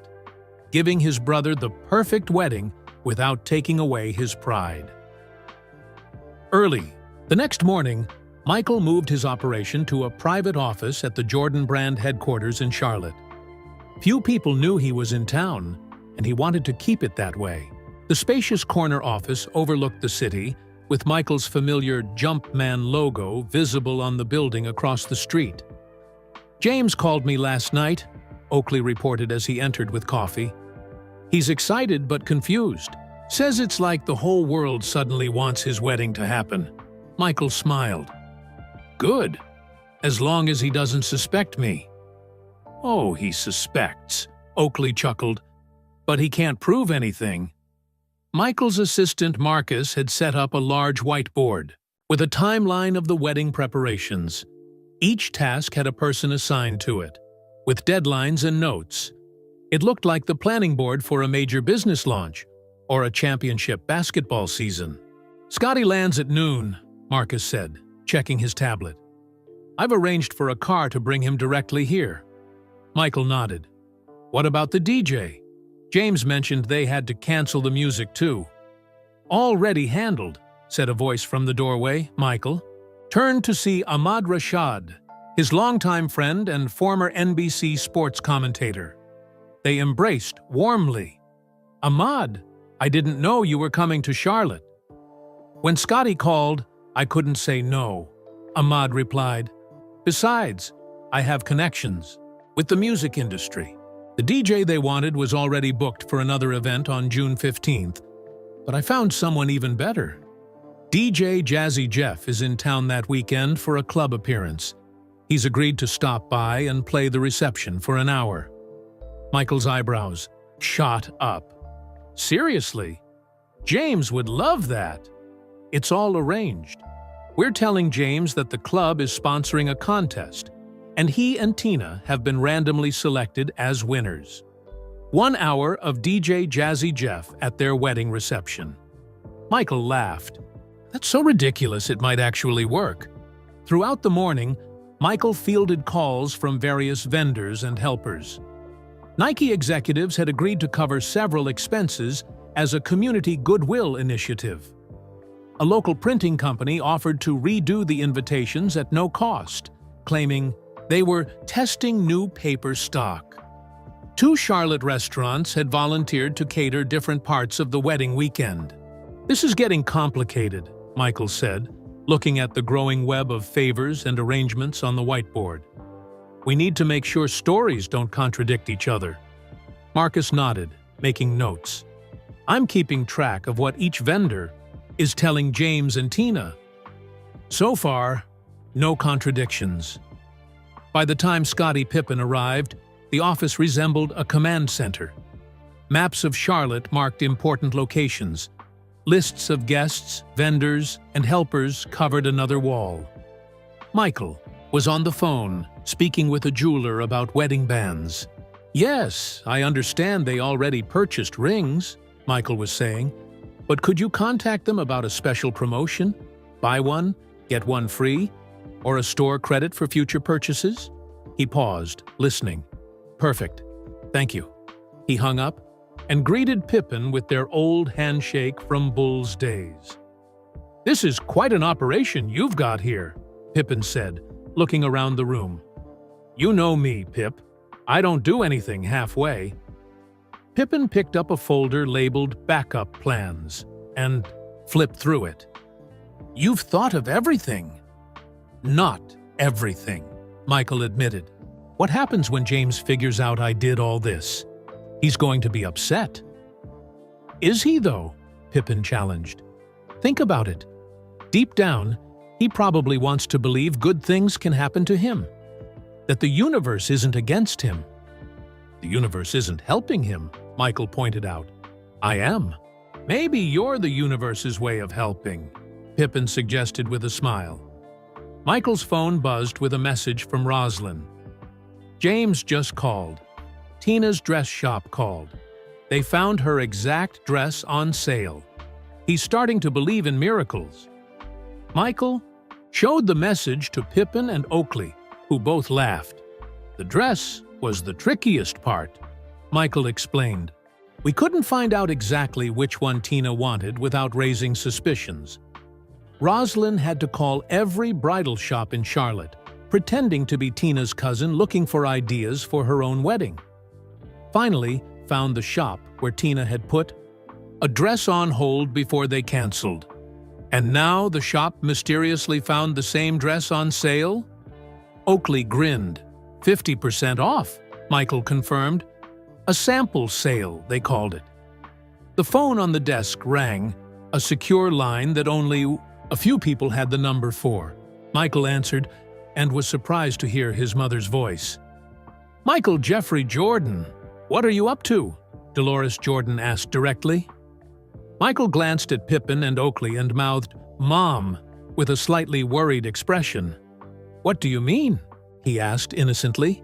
giving his brother the perfect wedding without taking away his pride. Early the next morning, Michael moved his operation to a private office at the Jordan brand headquarters in Charlotte. Few people knew he was in town, and he wanted to keep it that way. The spacious corner office overlooked the city, with Michael's familiar Jumpman logo visible on the building across the street. "James called me last night," Oakley reported as he entered with coffee. "He's excited but confused. Says it's like the whole world suddenly wants his wedding to happen." Michael smiled. "Good, as long as he doesn't suspect me." "Oh, he suspects," Oakley chuckled. "But he can't prove anything." Michael's assistant Marcus had set up a large whiteboard with a timeline of the wedding preparations. Each task had a person assigned to it, with deadlines and notes. It looked like the planning board for a major business launch or a championship basketball season. "Scotty lands at noon," Marcus said, checking his tablet. "I've arranged for a car to bring him directly here." Michael nodded. "What about the DJ?" James mentioned they had to cancel the music too. "Already handled," said a voice from the doorway. Michael turned to see Ahmad Rashad, his longtime friend and former NBC sports commentator. They embraced warmly. "Ahmad, I didn't know you were coming to Charlotte." "When Scotty called, I couldn't say no," Ahmad replied. "Besides, I have connections with the music industry." The DJ they wanted was already booked for another event on June 15th, but I found someone even better. DJ Jazzy Jeff is in town that weekend for a club appearance. He's agreed to stop by and play the reception for an hour. Michael's eyebrows shot up. "Seriously? James would love that." "It's all arranged. We're telling James that the club is sponsoring a contest, and he and Tina have been randomly selected as winners. 1 hour of DJ Jazzy Jeff at their wedding reception." Michael laughed. "That's so ridiculous it might actually work." Throughout the morning, Michael fielded calls from various vendors and helpers. Nike executives had agreed to cover several expenses as a community goodwill initiative. A local printing company offered to redo the invitations at no cost, claiming they were testing new paper stock. 2 Charlotte restaurants had volunteered to cater different parts of the wedding weekend. "This is getting complicated," Michael said, looking at the growing web of favors and arrangements on the whiteboard. "We need to make sure stories don't contradict each other." Marcus nodded, making notes. "I'm keeping track of what each vendor is telling James and Tina. So far, no contradictions." By the time Scottie Pippen arrived, the office resembled a command center. Maps of Charlotte marked important locations. Lists of guests, vendors, and helpers covered another wall. Michael was on the phone, speaking with a jeweler about wedding bands. "Yes, I understand they already purchased rings," Michael was saying, "but could you contact them about a special promotion? Buy one, get one free? Or a store credit for future purchases?" He paused, listening. "Perfect. Thank you." He hung up and greeted Pippin with their old handshake from Bull's days. "This is quite an operation you've got here," Pippin said, looking around the room. "You know me, Pip. I don't do anything halfway." Pippin picked up a folder labeled Backup Plans and flipped through it. "You've thought of everything." "Not everything," Michael admitted. "What happens when James figures out I did all this? He's going to be upset." "Is he, though?" Pippin challenged. "Think about it. Deep down, he probably wants to believe good things can happen to him, that the universe isn't against him." "The universe isn't helping him," Michael pointed out. "I am. Maybe you're the universe's way of helping," Pippin suggested with a smile. Michael's phone buzzed with a message from Roslyn. "James just called. Tina's dress shop called. They found her exact dress on sale. He's starting to believe in miracles." Michael showed the message to Pippin and Oakley, who both laughed. "The dress was the trickiest part," Michael explained. "We couldn't find out exactly which one Tina wanted without raising suspicions. Roslyn had to call every bridal shop in Charlotte, pretending to be Tina's cousin looking for ideas for her own wedding. Finally, found the shop where Tina had put a dress on hold before they canceled. And now the shop mysteriously found the same dress on sale?" Oakley grinned. 50% off, Michael confirmed. "A sample sale, they called it." The phone on the desk rang, a secure line that only a few people had the number for. Michael answered and was surprised to hear his mother's voice. "Michael Jeffrey Jordan, what are you up to?" Dolores Jordan asked directly. Michael glanced at Pippin and Oakley and mouthed, "Mom," with a slightly worried expression. "What do you mean?" he asked innocently.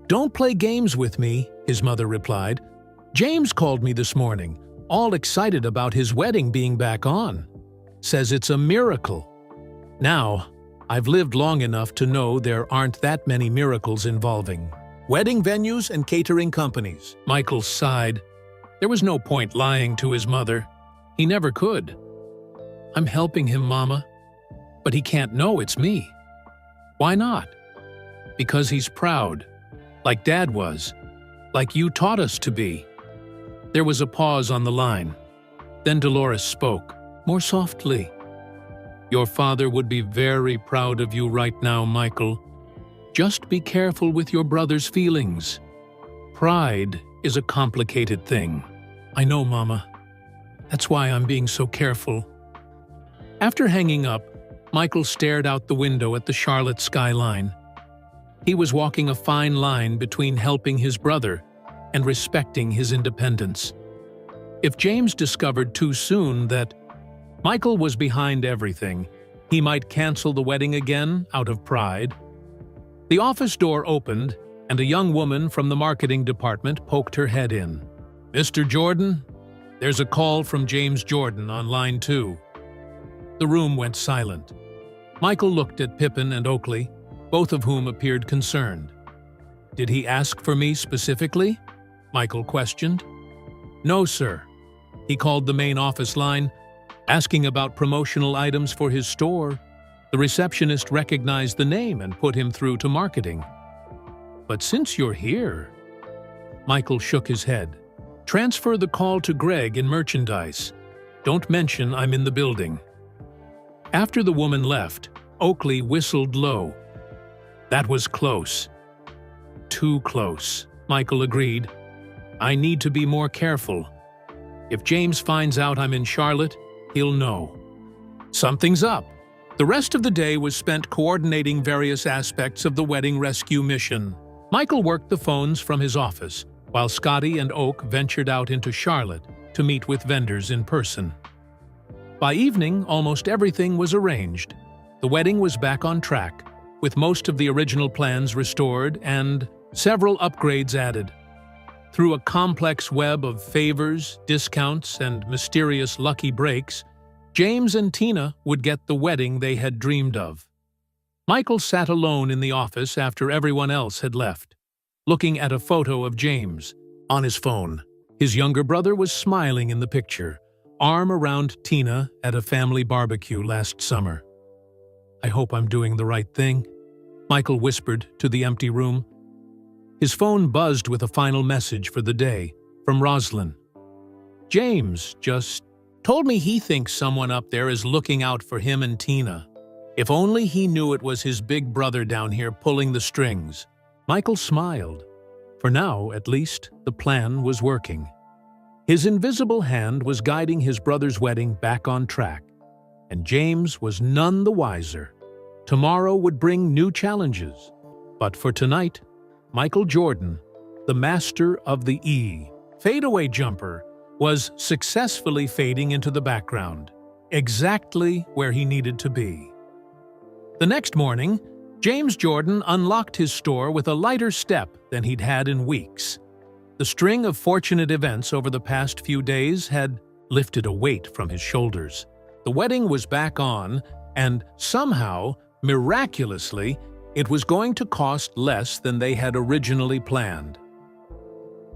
"Don't play games with me," his mother replied. "James called me this morning, all excited about his wedding being back on. Says it's a miracle. Now, I've lived long enough to know there aren't that many miracles involving wedding venues and catering companies." Michael sighed. There was no point lying to his mother. He never could. "I'm helping him, Mama. But he can't know it's me." "Why not?" "Because he's proud. Like Dad was. Like you taught us to be." There was a pause on the line. Then Dolores spoke, more softly. "Your father would be very proud of you right now, Michael. Just be careful with your brother's feelings. Pride is a complicated thing." "I know, Mama. That's why I'm being so careful." After hanging up, Michael stared out the window at the Charlotte skyline. He was walking a fine line between helping his brother and respecting his independence. If James discovered too soon that Michael was behind everything, he might cancel the wedding again out of pride. The office door opened, and a young woman from the marketing department poked her head in. "Mr. Jordan, there's a call from James Jordan on line 2. The room went silent. Michael looked at Pippin and Oakley, both of whom appeared concerned. "Did he ask for me specifically?" Michael questioned. "No, sir. He called the main office line, asking about promotional items for his store. The receptionist recognized the name and put him through to marketing." "But since you're here..." Michael shook his head. "Transfer the call to Greg in merchandise. Don't mention I'm in the building." After the woman left, Oakley whistled low. "That was close." "Too close," Michael agreed. "I need to be more careful. If James finds out I'm in Charlotte, he'll know. Something's up." The rest of the day was spent coordinating various aspects of the wedding rescue mission. Michael worked the phones from his office, while Scotty and Oak ventured out into Charlotte to meet with vendors in person. By evening, almost everything was arranged. The wedding was back on track, with most of the original plans restored and several upgrades added. Through a complex web of favors, discounts, and mysterious lucky breaks, James and Tina would get the wedding they had dreamed of. Michael sat alone in the office after everyone else had left, looking at a photo of James on his phone. His younger brother was smiling in the picture, arm around Tina at a family barbecue last summer. "I hope I'm doing the right thing," Michael whispered to the empty room. His phone buzzed with a final message for the day from Roslyn. "James just told me he thinks someone up there is looking out for him and Tina. If only he knew it was his big brother down here pulling the strings." Michael smiled. For now, at least, the plan was working. His invisible hand was guiding his brother's wedding back on track, and James was none the wiser. Tomorrow would bring new challenges, but for tonight, Michael Jordan, the master of the fadeaway jumper, was successfully fading into the background, exactly where he needed to be. The next morning, James Jordan unlocked his store with a lighter step than he'd had in weeks. The string of fortunate events over the past few days had lifted a weight from his shoulders. The wedding was back on, and somehow, miraculously, it was going to cost less than they had originally planned.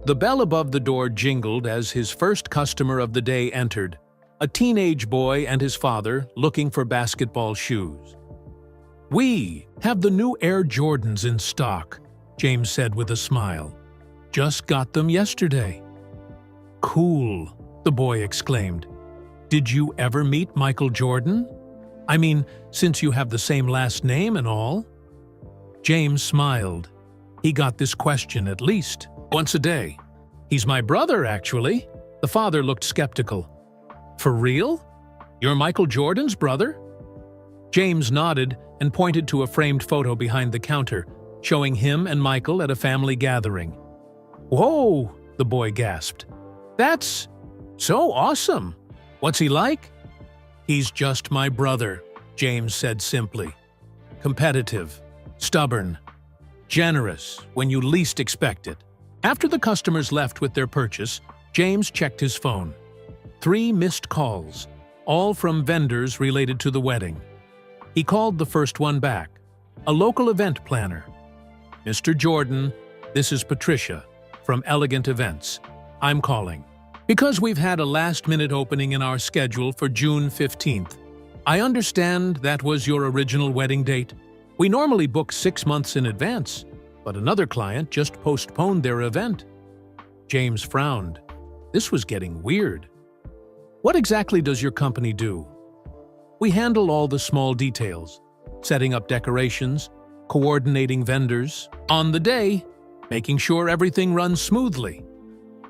The bell above the door jingled as his first customer of the day entered, a teenage boy and his father looking for basketball shoes. "We have the new Air Jordans in stock," James said with a smile. "Just got them yesterday." "Cool," the boy exclaimed. "Did you ever meet Michael Jordan? I mean, since you have the same last name and all?" James smiled. He got this question at least once a day. "He's my brother, actually." The father looked skeptical. "For real? You're Michael Jordan's brother?" James nodded and pointed to a framed photo behind the counter, showing him and Michael at a family gathering. "Whoa!" the boy gasped. "That's so awesome! What's he like?" "He's just my brother," James said simply. "Competitive, stubborn, generous when you least expect it." After the customers left with their purchase, James checked his phone. 3 missed calls, all from vendors related to the wedding. He called the first one back, a local event planner. "Mr. Jordan, this is Patricia from Elegant Events. I'm calling because we've had a last-minute opening in our schedule for June 15th. I understand that was your original wedding date. We normally book 6 months in advance, but another client just postponed their event." James frowned. This was getting weird. "What exactly does your company do?" "We handle all the small details, setting up decorations, coordinating vendors, on the day, making sure everything runs smoothly.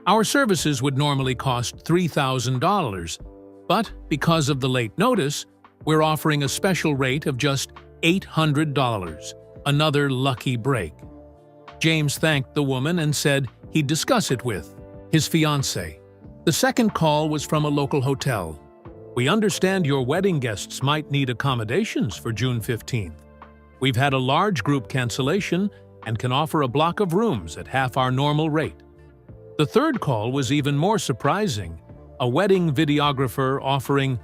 Our services would normally cost $3,000, but because of the late notice, we're offering a special rate of just $800, another lucky break." James thanked the woman and said he'd discuss it with his fiancée. The second call was from a local hotel. "We understand your wedding guests might need accommodations for June 15th. We've had a large group cancellation and can offer a block of rooms at half our normal rate." The third call was even more surprising, a wedding videographer offering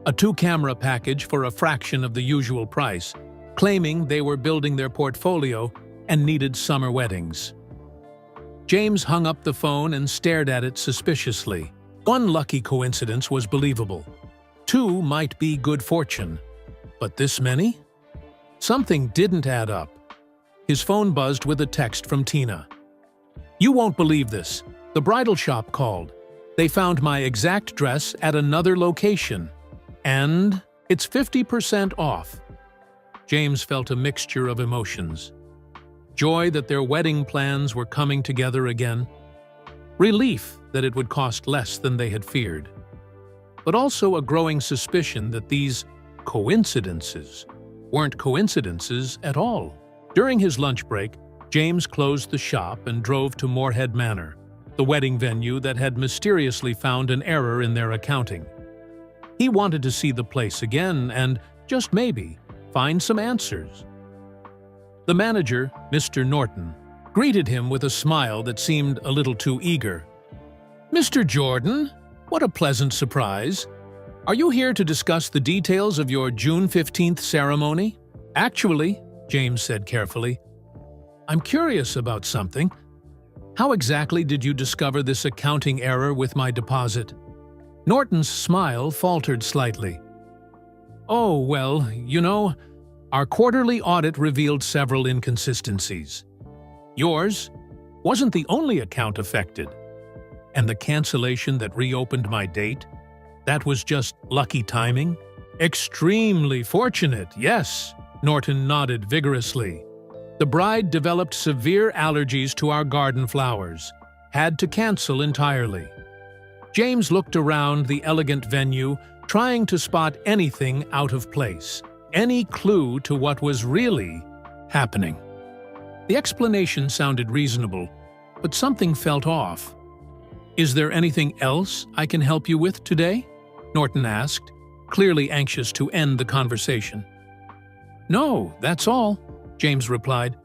a 2-camera package for a fraction of the usual price, claiming they were building their portfolio and needed summer weddings. James hung up the phone and stared at it suspiciously. One lucky coincidence was believable. 2 might be good fortune, but this many? Something didn't add up. His phone buzzed with a text from Tina. "You won't believe this. The bridal shop called. They found my exact dress at another location. And it's 50% off." James felt a mixture of emotions. Joy that their wedding plans were coming together again. Relief that it would cost less than they had feared. But also a growing suspicion that these coincidences weren't coincidences at all. During his lunch break, James closed the shop and drove to Moorhead Manor, the wedding venue that had mysteriously found an error in their accounting. He wanted to see the place again and, just maybe, find some answers. The manager, Mr. Norton, greeted him with a smile that seemed a little too eager. "Mr. Jordan, what a pleasant surprise. Are you here to discuss the details of your June 15th ceremony?" "Actually," James said carefully, "I'm curious about something. How exactly did you discover this accounting error with my deposit?" Norton's smile faltered slightly. "Oh, well, you know, our quarterly audit revealed several inconsistencies. Yours wasn't the only account affected. And the cancellation that reopened my date, that was just lucky timing?" "Extremely fortunate, yes," Norton nodded vigorously. "The bride developed severe allergies to our garden flowers, had to cancel entirely." James looked around the elegant venue, trying to spot anything out of place, any clue to what was really happening. The explanation sounded reasonable, but something felt off. "Is there anything else I can help you with today?" Norton asked, clearly anxious to end the conversation. "No, that's all," James replied.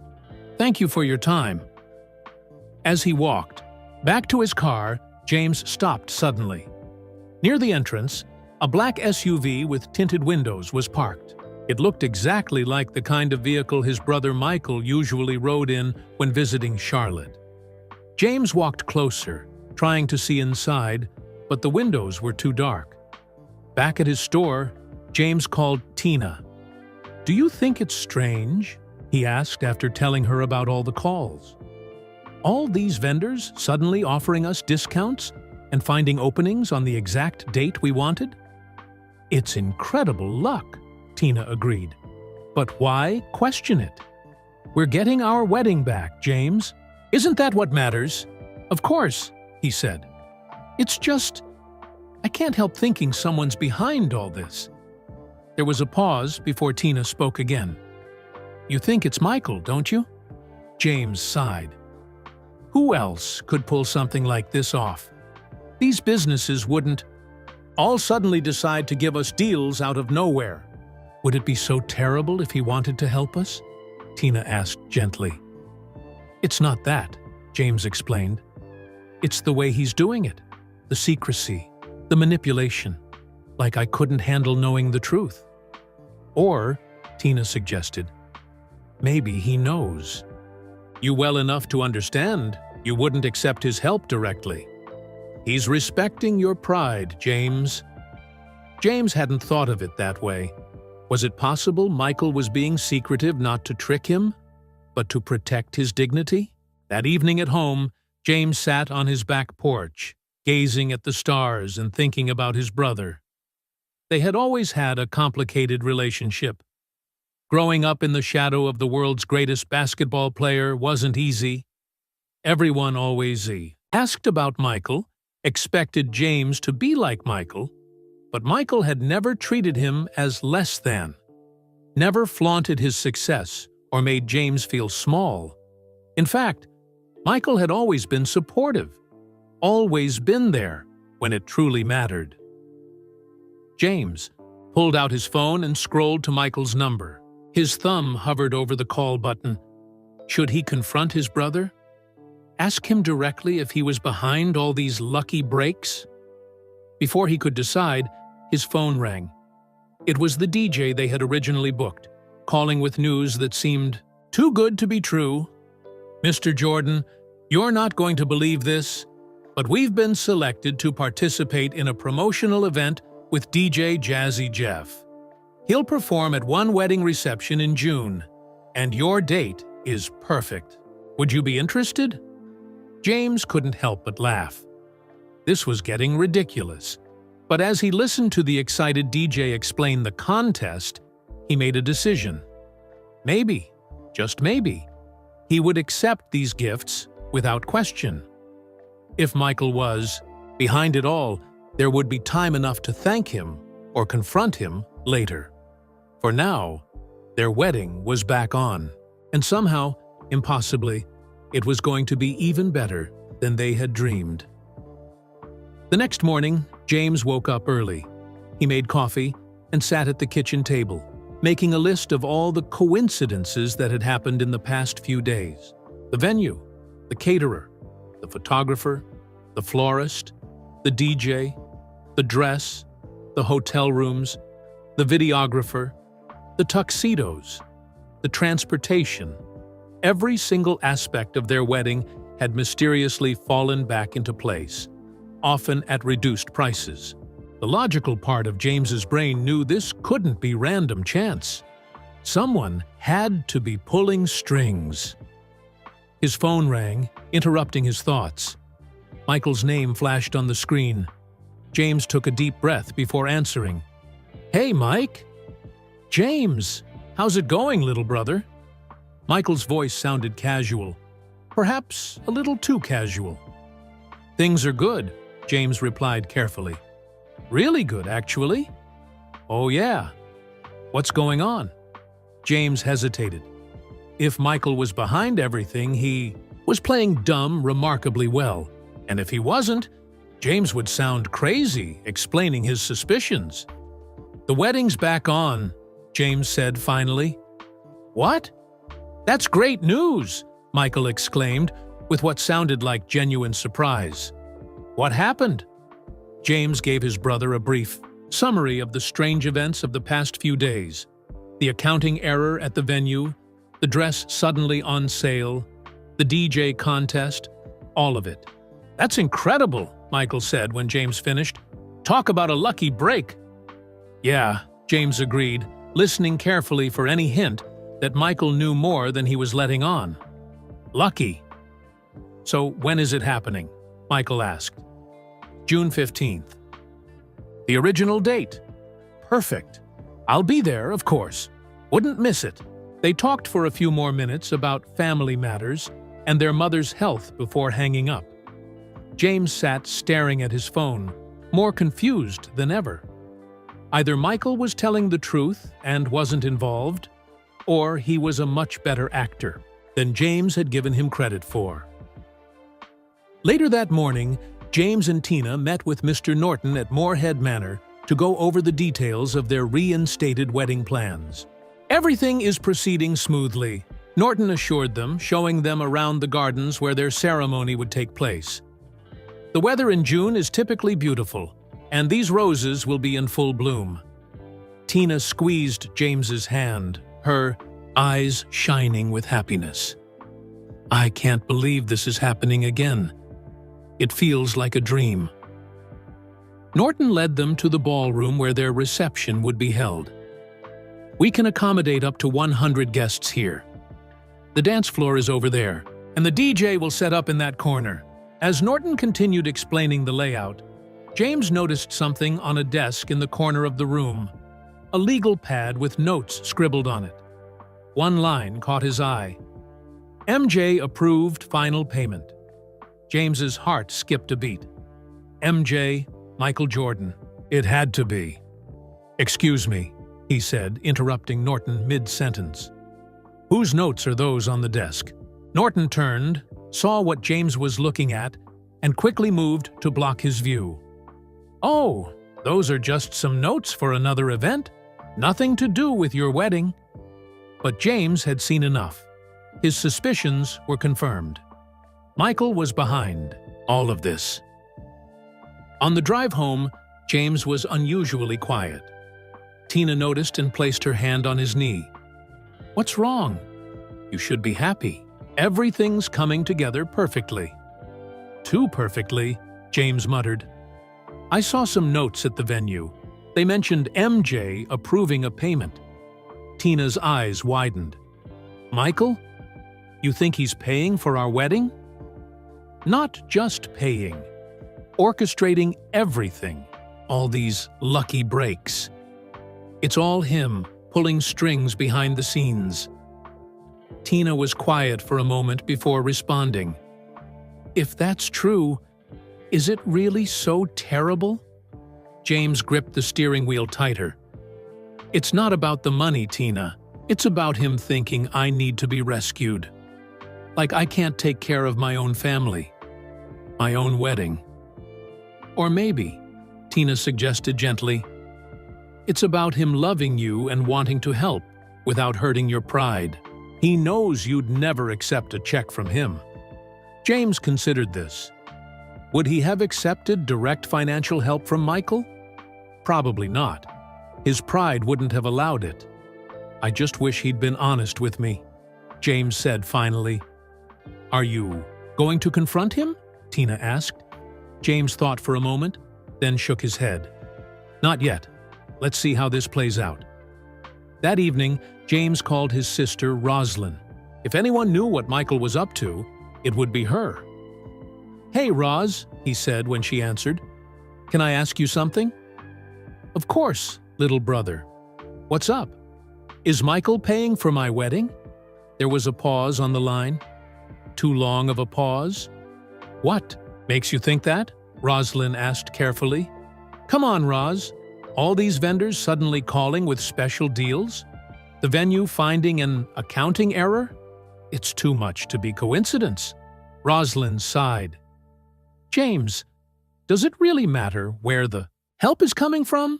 "Thank you for your time." As he walked back to his car, James stopped suddenly. Near the entrance, a black SUV with tinted windows was parked. It looked exactly like the kind of vehicle his brother Michael usually rode in when visiting Charlotte. James walked closer, trying to see inside, but the windows were too dark. Back at his store, James called Tina. "Do you think it's strange?" he asked after telling her about all the calls. "All these vendors suddenly offering us discounts and finding openings on the exact date we wanted?" "It's incredible luck," Tina agreed. "But why question it? We're getting our wedding back, James. Isn't that what matters?" "Of course," he said. "It's just, I can't help thinking someone's behind all this." There was a pause before Tina spoke again. "You think it's Michael, don't you?" James sighed. "Who else could pull something like this off? These businesses wouldn't all suddenly decide to give us deals out of nowhere." "Would it be so terrible if he wanted to help us?" Tina asked gently. "It's not that," James explained. "It's the way he's doing it. The secrecy, the manipulation. Like I couldn't handle knowing the truth." "Or," Tina suggested, "maybe he knows you well enough to understand you wouldn't accept his help directly. He's respecting your pride, James." James hadn't thought of it that way. Was it possible Michael was being secretive not to trick him, but to protect his dignity? That evening at home, James sat on his back porch, gazing at the stars and thinking about his brother. They had always had a complicated relationship. Growing up in the shadow of the world's greatest basketball player wasn't easy. Everyone always asked about Michael, expected James to be like Michael, but Michael had never treated him as less than, never flaunted his success or made James feel small. In fact, Michael had always been supportive, always been there when it truly mattered. James pulled out his phone and scrolled to Michael's number. His thumb hovered over the call button. Should he confront his brother? Ask him directly if he was behind all these lucky breaks? Before he could decide, his phone rang. It was the DJ they had originally booked, calling with news that seemed too good to be true. "Mr. Jordan, you're not going to believe this, but we've been selected to participate in a promotional event with DJ Jazzy Jeff. He'll perform at one wedding reception in June, and your date is perfect. Would you be interested?" James couldn't help but laugh. This was getting ridiculous. But as he listened to the excited DJ explain the contest, he made a decision. Maybe, just maybe, he would accept these gifts without question. If Michael was behind it all, there would be time enough to thank him or confront him later. For now, their wedding was back on, and somehow, impossibly, it was going to be even better than they had dreamed. The next morning, James woke up early. He made coffee and sat at the kitchen table. making a list of all the coincidences that had happened in the past few days. The venue, the caterer, the photographer, the florist, the DJ, the dress, the hotel rooms, the videographer, the tuxedos, the transportation. Every single aspect of their wedding had mysteriously fallen back into place, often at reduced prices. The logical part of James's brain knew this couldn't be random chance. Someone had to be pulling strings. His phone rang, interrupting his thoughts. Michael's name flashed on the screen. James took a deep breath before answering. "Hey, Mike." "James, how's it going, little brother?" Michael's voice sounded casual, perhaps a little too casual. "Things are good," James replied carefully. "Really good, actually." "Oh, yeah. What's going on?" James hesitated. If Michael was behind everything, he was playing dumb remarkably well. And if he wasn't, James would sound crazy explaining his suspicions. "The wedding's back on," James said finally. "What? That's great news!" Michael exclaimed, with what sounded like genuine surprise. "What happened?" James gave his brother a brief summary of the strange events of the past few days. The accounting error at the venue, the dress suddenly on sale, the DJ contest, all of it. "That's incredible," Michael said when James finished. "Talk about a lucky break." "Yeah," James agreed, listening carefully for any hint that Michael knew more than he was letting on. "Lucky." "So when is it happening?" Michael asked. "June 15th. "The original date." "Perfect. I'll be there, of course. Wouldn't miss it." They talked for a few more minutes about family matters and their mother's health before hanging up. James sat staring at his phone, more confused than ever. Either Michael was telling the truth and wasn't involved, or he was a much better actor than James had given him credit for. Later that morning, James and Tina met with Mr. Norton at Moorhead Manor to go over the details of their reinstated wedding plans. "Everything is proceeding smoothly," Norton assured them, showing them around the gardens where their ceremony would take place. "The weather in June is typically beautiful, and these roses will be in full bloom." Tina squeezed James's hand, her eyes shining with happiness. "I can't believe this is happening again. It feels like a dream." Norton led them to the ballroom where their reception would be held. "We can accommodate up to 100 guests here. The dance floor is over there, and the DJ will set up in that corner." As Norton continued explaining the layout, James noticed something on a desk in the corner of the room, a legal pad with notes scribbled on it. One line caught his eye. "MJ approved final payment." James's heart skipped a beat. MJ, Michael Jordan. It had to be. "Excuse me," he said, interrupting Norton mid-sentence. "Whose notes are those on the desk?" Norton turned, saw what James was looking at, and quickly moved to block his view. "Oh, those are just some notes for another event. Nothing to do with your wedding." But James had seen enough. His suspicions were confirmed. Michael was behind all of this. On the drive home, James was unusually quiet. Tina noticed and placed her hand on his knee. "What's wrong? You should be happy. Everything's coming together perfectly." "Too perfectly," James muttered. "I saw some notes at the venue. They mentioned MJ approving a payment." Tina's eyes widened. "Michael? You think he's paying for our wedding?" "Not just paying. Orchestrating everything. All these lucky breaks. It's all him, pulling strings behind the scenes." Tina was quiet for a moment before responding. "If that's true, is it really so terrible?" James gripped the steering wheel tighter. "It's not about the money, Tina. It's about him thinking I need to be rescued. Like I can't take care of my own family, my own wedding." "Or maybe," Tina suggested gently, It's about him loving you and wanting to help without hurting your pride. He knows you'd never accept a check from him. James considered this. Would he have accepted direct financial help from Michael? Probably not. His pride wouldn't have allowed it. I just wish he'd been honest with me, James said finally. Are you going to confront him? Tina asked. James thought for a moment, then shook his head. Not yet. Let's see how this plays out. That evening, James called his sister Roslyn. If anyone knew what Michael was up to, it would be her. Hey, Roz, he said when she answered. Can I ask you something? Of course, little brother. What's up? Is Michael paying for my wedding? There was a pause on the line. Too long of a pause? What makes you think that? Roslyn asked carefully. Come on, Roz. All these vendors suddenly calling with special deals? The venue finding an accounting error? It's too much to be coincidence. Roslyn sighed. James, does it really matter where the help is coming from?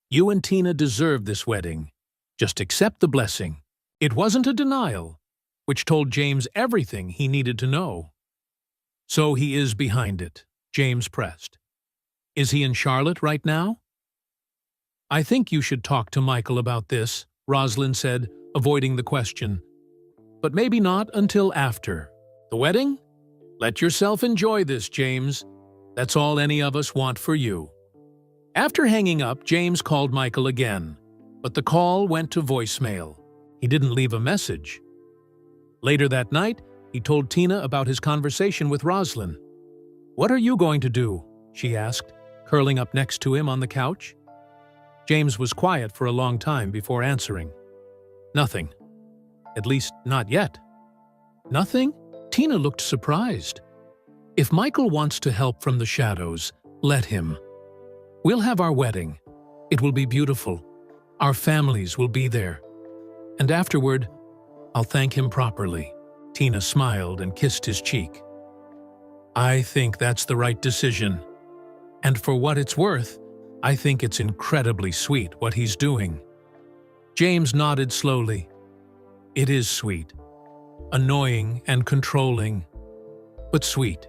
You and Tina deserve this wedding. Just accept the blessing. It wasn't a denial, which told James everything he needed to know. So he is behind it, James pressed. Is he in Charlotte right now? I think you should talk to Michael about this, Roslyn said, avoiding the question. But maybe not until after. The wedding? Let yourself enjoy this, James. That's all any of us want for you. After hanging up, James called Michael again, but the call went to voicemail. He didn't leave a message. Later that night, he told Tina about his conversation with Roslyn. What are you going to do? She asked, curling up next to him on the couch. James was quiet for a long time before answering. Nothing. At least, not yet. Nothing? Tina looked surprised. If Michael wants to help from the shadows, let him. We'll have our wedding. It will be beautiful. Our families will be there. And afterward, I'll thank him properly. Tina smiled and kissed his cheek. I think that's the right decision. And for what it's worth, I think it's incredibly sweet what he's doing. James nodded slowly. It is sweet. Annoying and controlling, but sweet.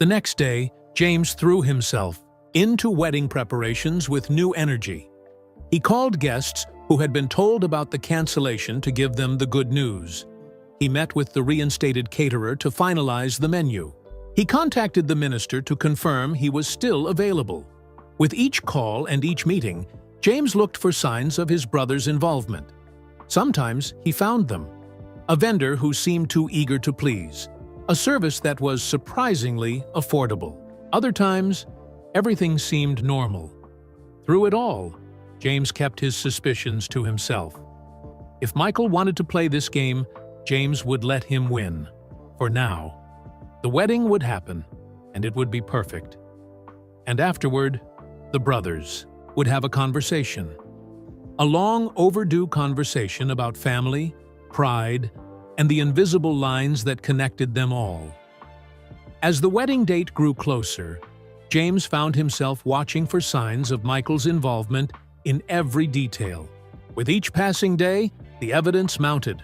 The next day, James threw himself into wedding preparations with new energy. He called guests who had been told about the cancellation to give them the good news. He met with the reinstated caterer to finalize the menu. He contacted the minister to confirm he was still available. With each call and each meeting, James looked for signs of his brother's involvement. Sometimes he found them. A vendor who seemed too eager to please. A service that was surprisingly affordable. Other times, everything seemed normal. Through it all, James kept his suspicions to himself. If Michael wanted to play this game, James would let him win. For now. The wedding would happen, and it would be perfect. And afterward, the brothers would have a conversation. A long overdue conversation about family, pride, and the invisible lines that connected them all. As the wedding date grew closer, James found himself watching for signs of Michael's involvement in every detail. With each passing day, the evidence mounted.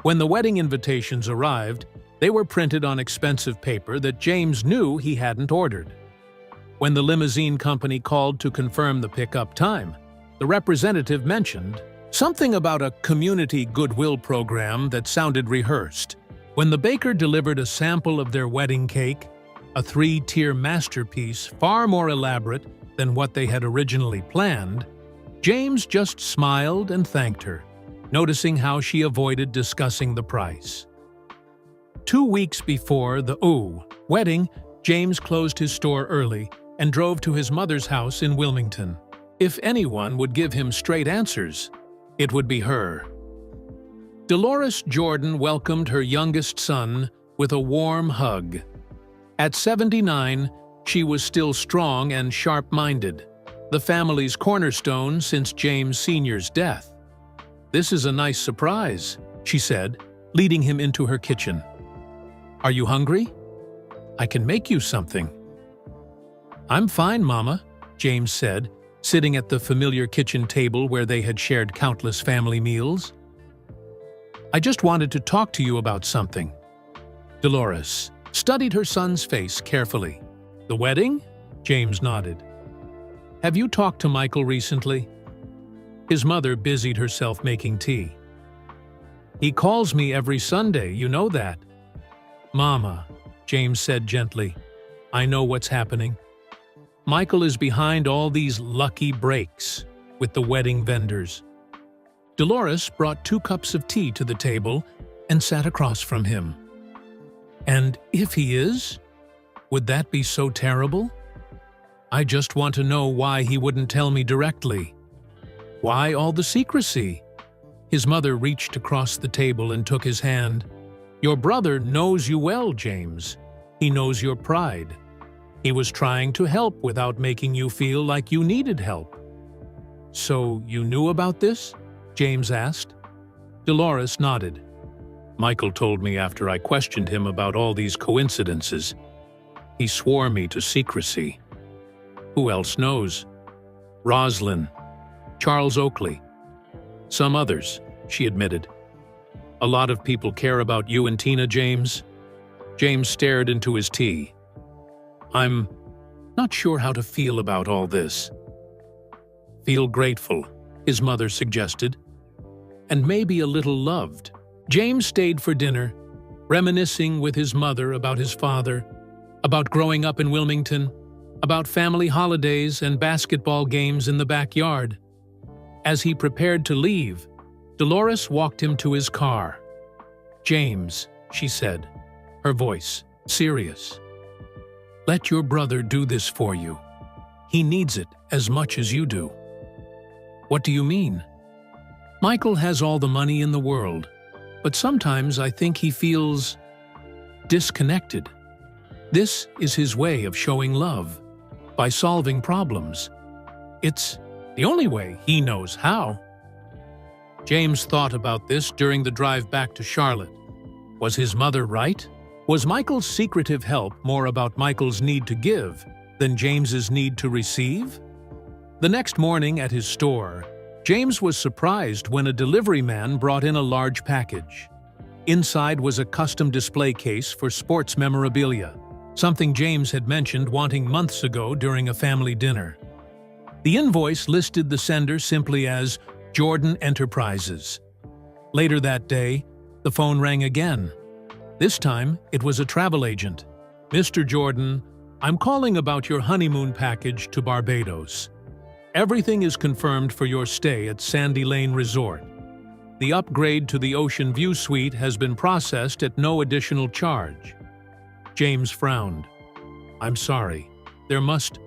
When the wedding invitations arrived, they were printed on expensive paper that James knew he hadn't ordered. When the limousine company called to confirm the pickup time, the representative mentioned something about a community goodwill program that sounded rehearsed. When the baker delivered a sample of their wedding cake, a 3-tier masterpiece far more elaborate than what they had originally planned, James just smiled and thanked her, noticing how she avoided discussing the price. 2 weeks before the wedding, James closed his store early and drove to his mother's house in Wilmington. If anyone would give him straight answers, it would be her. Dolores Jordan welcomed her youngest son with a warm hug. At 79, she was still strong and sharp-minded, the family's cornerstone since James Sr.'s death. "This is a nice surprise," she said, leading him into her kitchen. "Are you hungry? I can make you something." "I'm fine, Mama," James said, sitting at the familiar kitchen table where they had shared countless family meals. "I just wanted to talk to you about something." Dolores studied her son's face carefully. "The wedding?" James nodded. "Have you talked to Michael recently?" His mother busied herself making tea. "He calls me every Sunday, you know that." "Mama," James said gently, "I know what's happening. Michael is behind all these lucky breaks with the wedding vendors." Dolores brought 2 cups of tea to the table and sat across from him. "And if he is, would that be so terrible? I just want to know why he wouldn't tell me directly. Why all the secrecy?" His mother reached across the table and took his hand. "Your brother knows you well, James. He knows your pride. He was trying to help without making you feel like you needed help." "So you knew about this?" James asked. Dolores nodded. "Michael told me after I questioned him about all these coincidences. He swore me to secrecy. Who else knows? Roslyn, Charles Oakley, some others," she admitted. "A lot of people care about you and Tina, James." James stared into his tea. "I'm not sure how to feel about all this." "Feel grateful," his mother suggested. "And maybe a little loved." James stayed for dinner, reminiscing with his mother about his father, about growing up in Wilmington, about family holidays and basketball games in the backyard. As he prepared to leave, Dolores walked him to his car. "James," she said, her voice serious, "let your brother do this for you. He needs it as much as you do." "What do you mean?" "Michael has all the money in the world, but sometimes I think he feels disconnected. This is his way of showing love, by solving problems. It's the only way he knows how." James thought about this during the drive back to Charlotte. Was his mother right? Was Michael's secretive help more about Michael's need to give than James's need to receive? The next morning at his store, James was surprised when a delivery man brought in a large package. Inside was a custom display case for sports memorabilia, something James had mentioned wanting months ago during a family dinner. The invoice listed the sender simply as Jordan Enterprises. Later that day, the phone rang again. This time, it was a travel agent. "Mr. Jordan, I'm calling about your honeymoon package to Barbados. Everything is confirmed for your stay at Sandy Lane Resort. The upgrade to the Ocean View Suite has been processed at no additional charge." James frowned. "I'm sorry. There must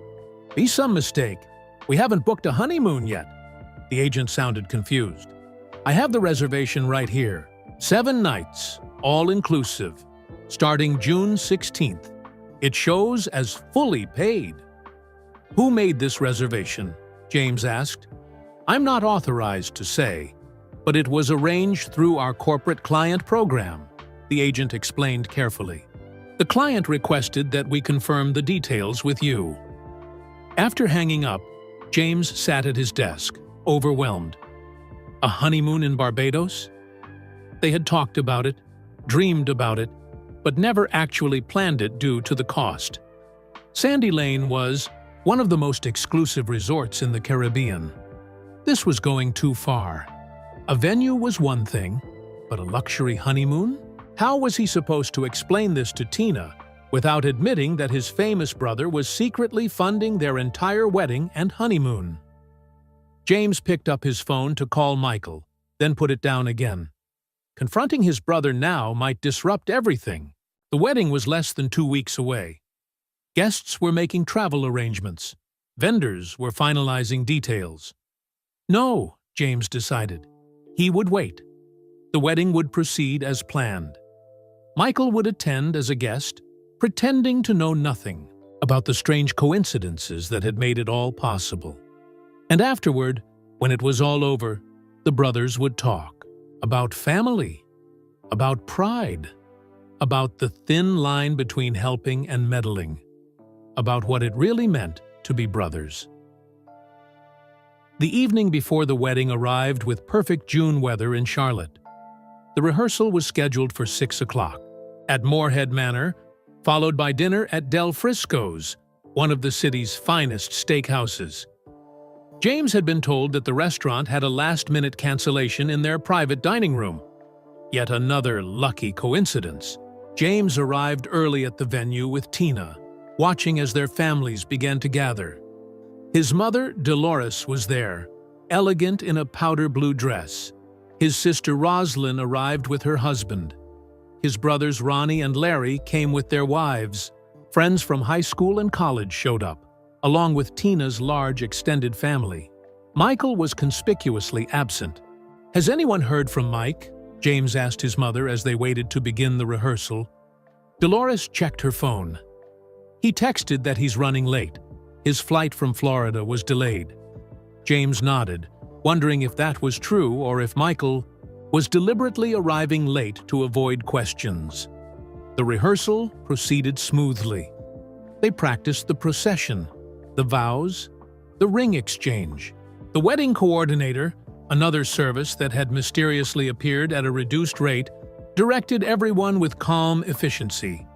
be some mistake. We haven't booked a honeymoon yet." The agent sounded confused. "I have the reservation right here. 7 nights, all-inclusive, starting June 16th. It shows as fully paid." "Who made this reservation?" James asked. "I'm not authorized to say, but it was arranged through our corporate client program," the agent explained carefully. "The client requested that we confirm the details with you." After hanging up, James sat at his desk, overwhelmed. A honeymoon in Barbados? They had talked about it, dreamed about it, but never actually planned it due to the cost. Sandy Lane was one of the most exclusive resorts in the Caribbean. This was going too far. A venue was one thing, but a luxury honeymoon? How was he supposed to explain this to Tina without admitting that his famous brother was secretly funding their entire wedding and honeymoon? James picked up his phone to call Michael, then put it down again. Confronting his brother now might disrupt everything. The wedding was less than 2 weeks away. Guests were making travel arrangements. Vendors were finalizing details. No, James decided. He would wait. The wedding would proceed as planned. Michael would attend as a guest, pretending to know nothing about the strange coincidences that had made it all possible. And afterward, when it was all over, the brothers would talk about family, about pride, about the thin line between helping and meddling, about what it really meant to be brothers. The evening before the wedding arrived with perfect June weather in Charlotte. The rehearsal was scheduled for 6 o'clock at Moorhead Manor, followed by dinner at Del Frisco's, one of the city's finest steakhouses. James had been told that the restaurant had a last-minute cancellation in their private dining room. Yet another lucky coincidence. James arrived early at the venue with Tina, watching as their families began to gather. His mother, Dolores, was there, elegant in a powder blue dress. His sister Roslyn arrived with her husband. His brothers Ronnie and Larry came with their wives. Friends from high school and college showed up, along with Tina's large extended family. Michael was conspicuously absent. "Has anyone heard from Mike?" James asked his mother as they waited to begin the rehearsal. Dolores checked her phone. "He texted that he's running late. His flight from Florida was delayed." James nodded, wondering if that was true or if Michael was deliberately arriving late to avoid questions. The rehearsal proceeded smoothly. They practiced the procession, the vows, the ring exchange. The wedding coordinator, another service that had mysteriously appeared at a reduced rate, directed everyone with calm efficiency.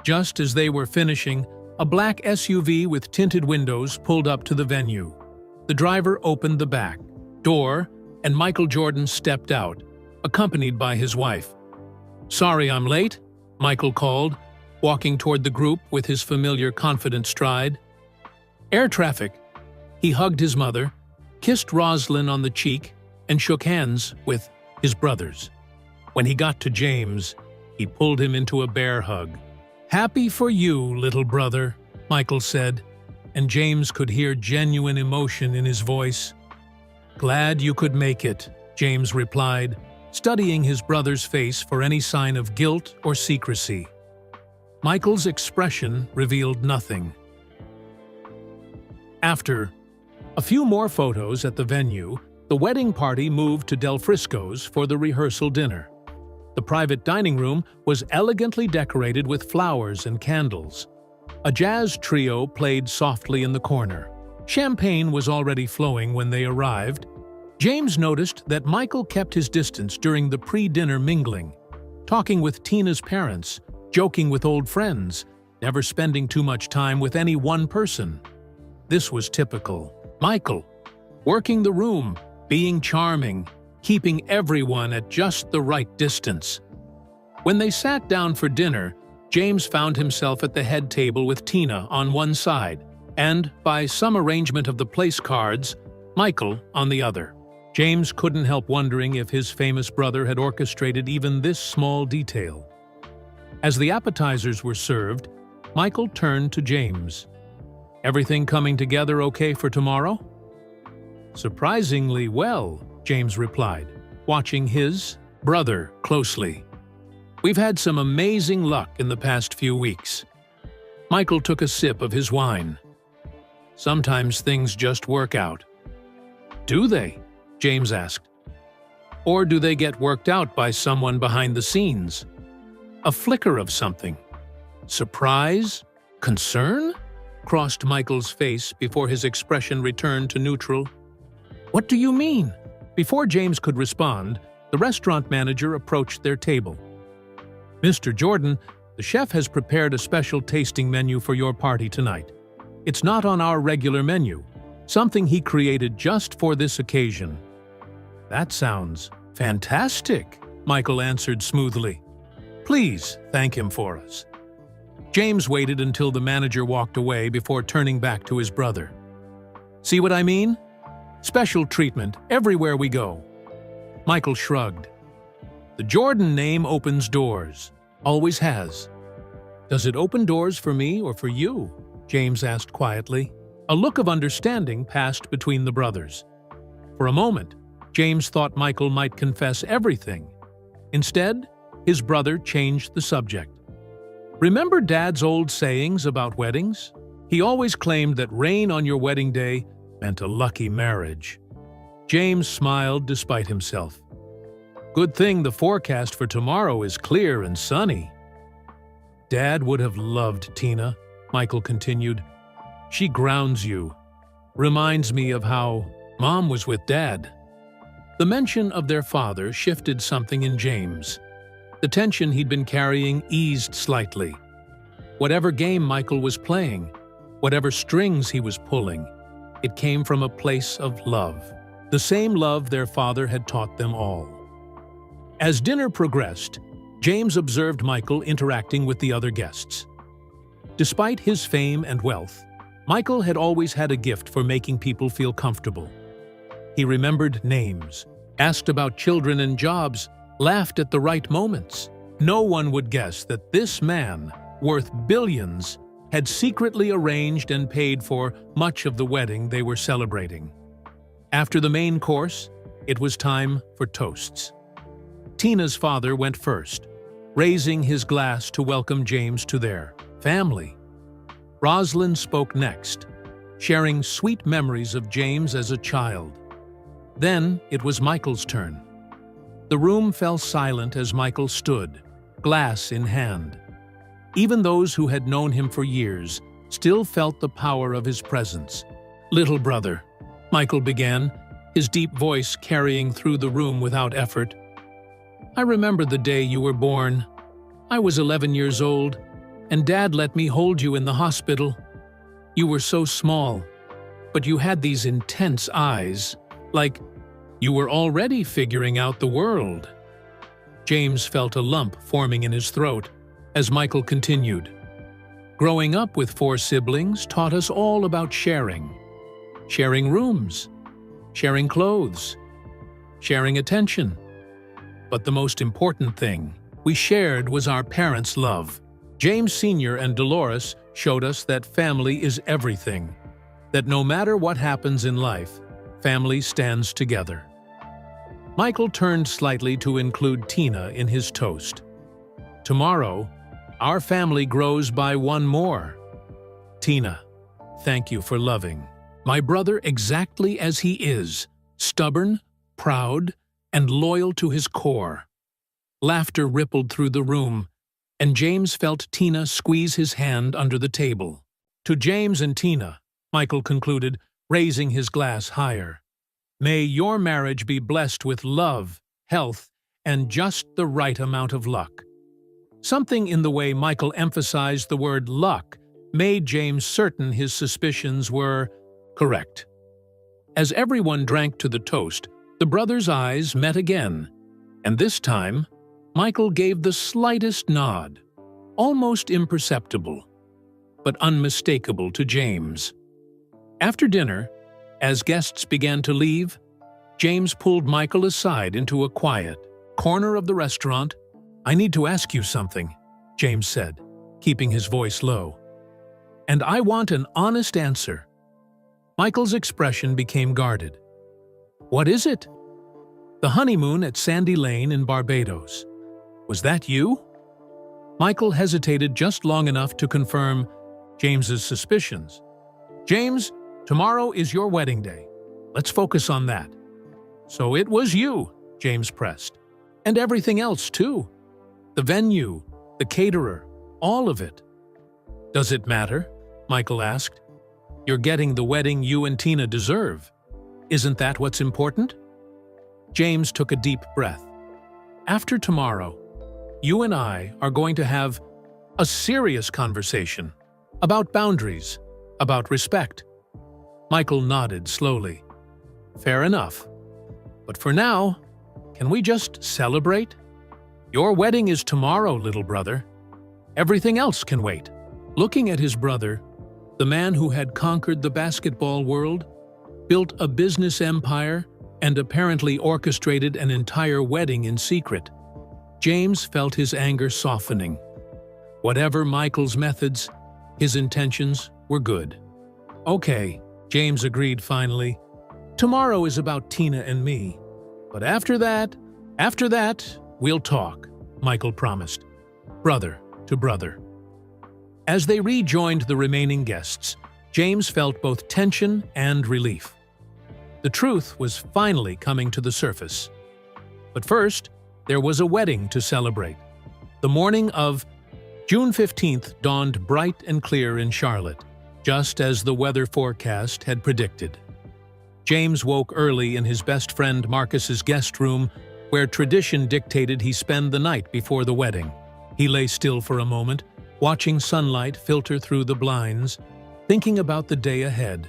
Just as they were finishing, a black SUV with tinted windows pulled up to the venue. The driver opened the back door, and Michael Jordan stepped out, accompanied by his wife. "Sorry I'm late," Michael called, walking toward the group with his familiar confident stride. "Air traffic." He hugged his mother, kissed Roslyn on the cheek, and shook hands with his brothers. When he got to James, he pulled him into a bear hug. "Happy for you, little brother," Michael said, and James could hear genuine emotion in his voice. "Glad you could make it," James replied, studying his brother's face for any sign of guilt or secrecy. Michael's expression revealed nothing. After a few more photos at the venue, the wedding party moved to Del Frisco's for the rehearsal dinner. The private dining room was elegantly decorated with flowers and candles. A jazz trio played softly in the corner. Champagne was already flowing when they arrived. James noticed that Michael kept his distance during the pre-dinner mingling, talking with Tina's parents, joking with old friends, never spending too much time with any one person. This was typical. Michael, working the room, being charming, keeping everyone at just the right distance. When they sat down for dinner, James found himself at the head table with Tina on one side, and, by some arrangement of the place cards, Michael on the other. James couldn't help wondering if his famous brother had orchestrated even this small detail. As the appetizers were served, Michael turned to James. "Everything coming together okay for tomorrow?" "Surprisingly well," James replied, watching his brother closely. "We've had some amazing luck in the past few weeks." Michael took a sip of his wine. "Sometimes things just work out." "Do they?" James asked. "Or do they get worked out by someone behind the scenes? A flicker of something? Surprise? Concern?" crossed Michael's face before his expression returned to neutral. "What do you mean?" Before James could respond, the restaurant manager approached their table. "Mr. Jordan, the chef has prepared a special tasting menu for your party tonight. It's not on our regular menu, something he created just for this occasion." "That sounds fantastic," Michael answered smoothly. "Please thank him for us." James waited until the manager walked away before turning back to his brother. "See what I mean? Special treatment everywhere we go." Michael shrugged. "The Jordan name opens doors. Always has." "Does it open doors for me or for you?" James asked quietly. A look of understanding passed between the brothers. For a moment, James thought Michael might confess everything. Instead, his brother changed the subject. "Remember Dad's old sayings about weddings? He always claimed that rain on your wedding day meant a lucky marriage." James smiled despite himself. "Good thing the forecast for tomorrow is clear and sunny." "Dad would have loved Tina," Michael continued. "She grounds you, reminds me of how Mom was with Dad. The mention of their father shifted something in James. The tension he'd been carrying eased slightly. Whatever game Michael was playing, whatever strings he was pulling, it came from a place of love. The same love their father had taught them all. As dinner progressed, James observed Michael interacting with the other guests. Despite his fame and wealth, Michael had always had a gift for making people feel comfortable. He remembered names, asked about children and jobs, laughed at the right moments. No one would guess that this man, worth billions, had secretly arranged and paid for much of the wedding they were celebrating. After the main course, it was time for toasts. Tina's father went first, raising his glass to welcome James to their family. Rosalind spoke next, sharing sweet memories of James as a child. Then it was Michael's turn. The room fell silent as Michael stood, glass in hand. Even those who had known him for years still felt the power of his presence. "Little brother," Michael began, his deep voice carrying through the room without effort. "I remember the day you were born. I was 11 years old, and Dad let me hold you in the hospital. You were so small, but you had these intense eyes, like you were already figuring out the world." James felt a lump forming in his throat as Michael continued. "Growing up with 4 siblings taught us all about sharing. Sharing rooms, sharing clothes, sharing attention. But the most important thing we shared was our parents' love. James Sr. and Dolores showed us that family is everything, that no matter what happens in life, family stands together." Michael turned slightly to include Tina in his toast. "Tomorrow, our family grows by one more. Tina, thank you for loving my brother exactly as he is, stubborn, proud, and loyal to his core." Laughter rippled through the room, and James felt Tina squeeze his hand under the table. "To James and Tina," Michael concluded, raising his glass higher, "may your marriage be blessed with love, health, and just the right amount of luck." Something in the way Michael emphasized the word luck made James certain his suspicions were correct. As everyone drank to the toast, the brothers' eyes met again, and this time, Michael gave the slightest nod, almost imperceptible, but unmistakable to James. After dinner, as guests began to leave, James pulled Michael aside into a quiet corner of the restaurant. "I need to ask you something," James said, keeping his voice low. "And I want an honest answer." Michael's expression became guarded. "What is it?" "The honeymoon at Sandy Lane in Barbados. Was that you?" Michael hesitated just long enough to confirm James's suspicions. "James, tomorrow is your wedding day. Let's focus on that." "So it was you," James pressed. "And everything else, too. The venue, the caterer, all of it." "Does it matter?" Michael asked. "You're getting the wedding you and Tina deserve. Isn't that what's important?" James took a deep breath. "After tomorrow, you and I are going to have a serious conversation about boundaries, about respect." Michael nodded slowly. "Fair enough. But for now, can we just celebrate? Your wedding is tomorrow, little brother. Everything else can wait." Looking at his brother, the man who had conquered the basketball world, built a business empire, and apparently orchestrated an entire wedding in secret, James felt his anger softening. Whatever Michael's methods, his intentions were good. "Okay," James agreed finally. "Tomorrow is about Tina and me. But after that, we'll talk," Michael promised, brother to brother. As they rejoined the remaining guests, James felt both tension and relief. The truth was finally coming to the surface. But first, there was a wedding to celebrate. The morning of June 15th dawned bright and clear in Charlotte, just as the weather forecast had predicted. James woke early in his best friend Marcus's guest room, where tradition dictated he spend the night before the wedding. He lay still for a moment, watching sunlight filter through the blinds, thinking about the day ahead.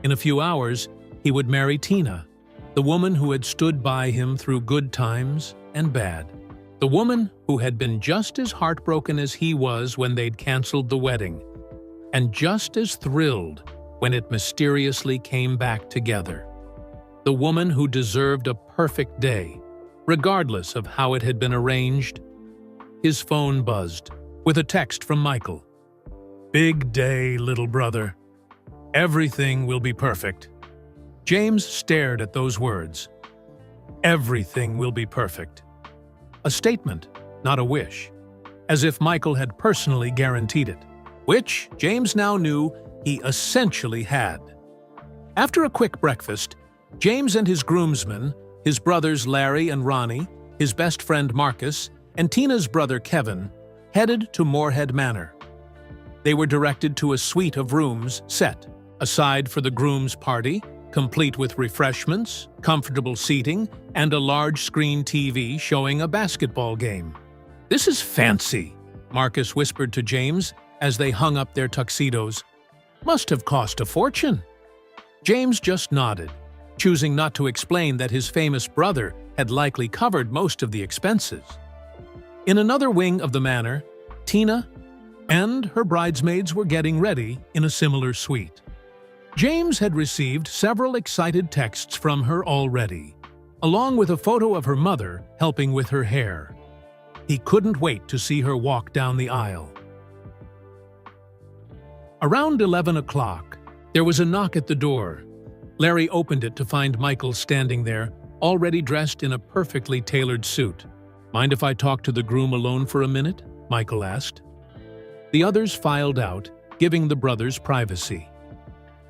In a few hours, he would marry Tina, the woman who had stood by him through good times and bad. The woman who had been just as heartbroken as he was when they'd canceled the wedding, and just as thrilled when it mysteriously came back together. The woman who deserved a perfect day, regardless of how it had been arranged. His phone buzzed, with a text from Michael. "Big day, little brother. Everything will be perfect." James stared at those words. Everything will be perfect. A statement, not a wish, as if Michael had personally guaranteed it, which James now knew he essentially had. After a quick breakfast, James and his groomsmen, his brothers Larry and Ronnie, his best friend Marcus, and Tina's brother Kevin, headed to Moorhead Manor. They were directed to a suite of rooms set aside for the groom's party, complete with refreshments, comfortable seating, and a large-screen TV showing a basketball game. "This is fancy," Marcus whispered to James as they hung up their tuxedos. "Must have cost a fortune." James just nodded, choosing not to explain that his famous brother had likely covered most of the expenses. In another wing of the manor, Tina and her bridesmaids were getting ready in a similar suite. James had received several excited texts from her already, along with a photo of her mother helping with her hair. He couldn't wait to see her walk down the aisle. Around 11 o'clock, there was a knock at the door. Larry opened it to find Michael standing there, already dressed in a perfectly tailored suit. "Mind if I talk to the groom alone for a minute?" Michael asked. The others filed out, giving the brothers privacy.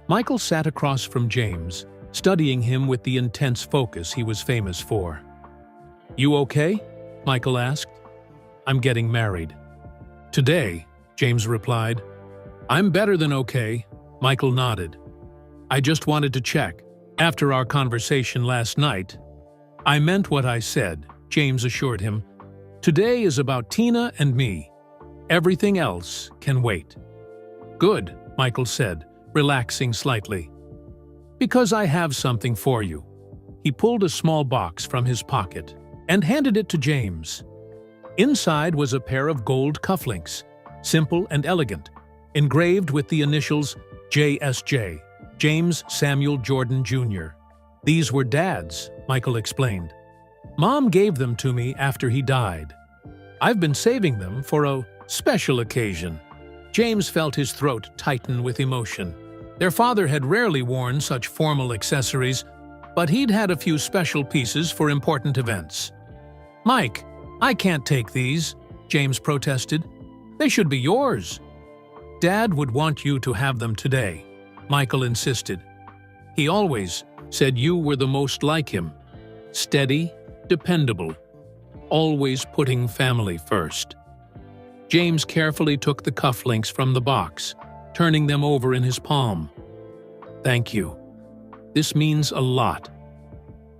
Michael sat across from James, studying him with the intense focus he was famous for. "You okay?" Michael asked. "I'm getting married." "Today," James replied. "I'm better than okay," Michael nodded. "I just wanted to check. After our conversation last night." "I meant what I said," James assured him. "Today is about Tina and me. Everything else can wait." "Good," Michael said, relaxing slightly. "Because I have something for you." He pulled a small box from his pocket and handed it to James. Inside was a pair of gold cufflinks, simple and elegant, engraved with the initials JSJ, James Samuel Jordan Jr. "These were Dad's," Michael explained. "Mom gave them to me after he died. I've been saving them for a special occasion." James felt his throat tighten with emotion. Their father had rarely worn such formal accessories, but he'd had a few special pieces for important events. "Mike, I can't take these," James protested. "They should be yours." "Dad would want you to have them today," Michael insisted. "He always said you were the most like him. Steady, dependable, always putting family first." James carefully took the cufflinks from the box, turning them over in his palm. "Thank you. This means a lot."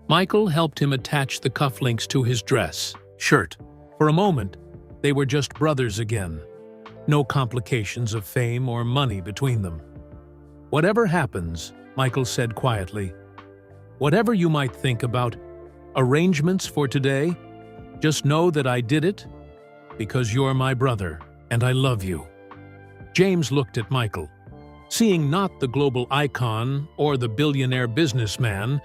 Michael helped him attach the cufflinks to his dress, shirt. For a moment, they were just brothers again. No complications of fame or money between them. "Whatever happens," Michael said quietly, "whatever you might think about arrangements for today, just know that I did it because you're my brother and I love you." James looked at Michael, seeing not the global icon or the billionaire businessman,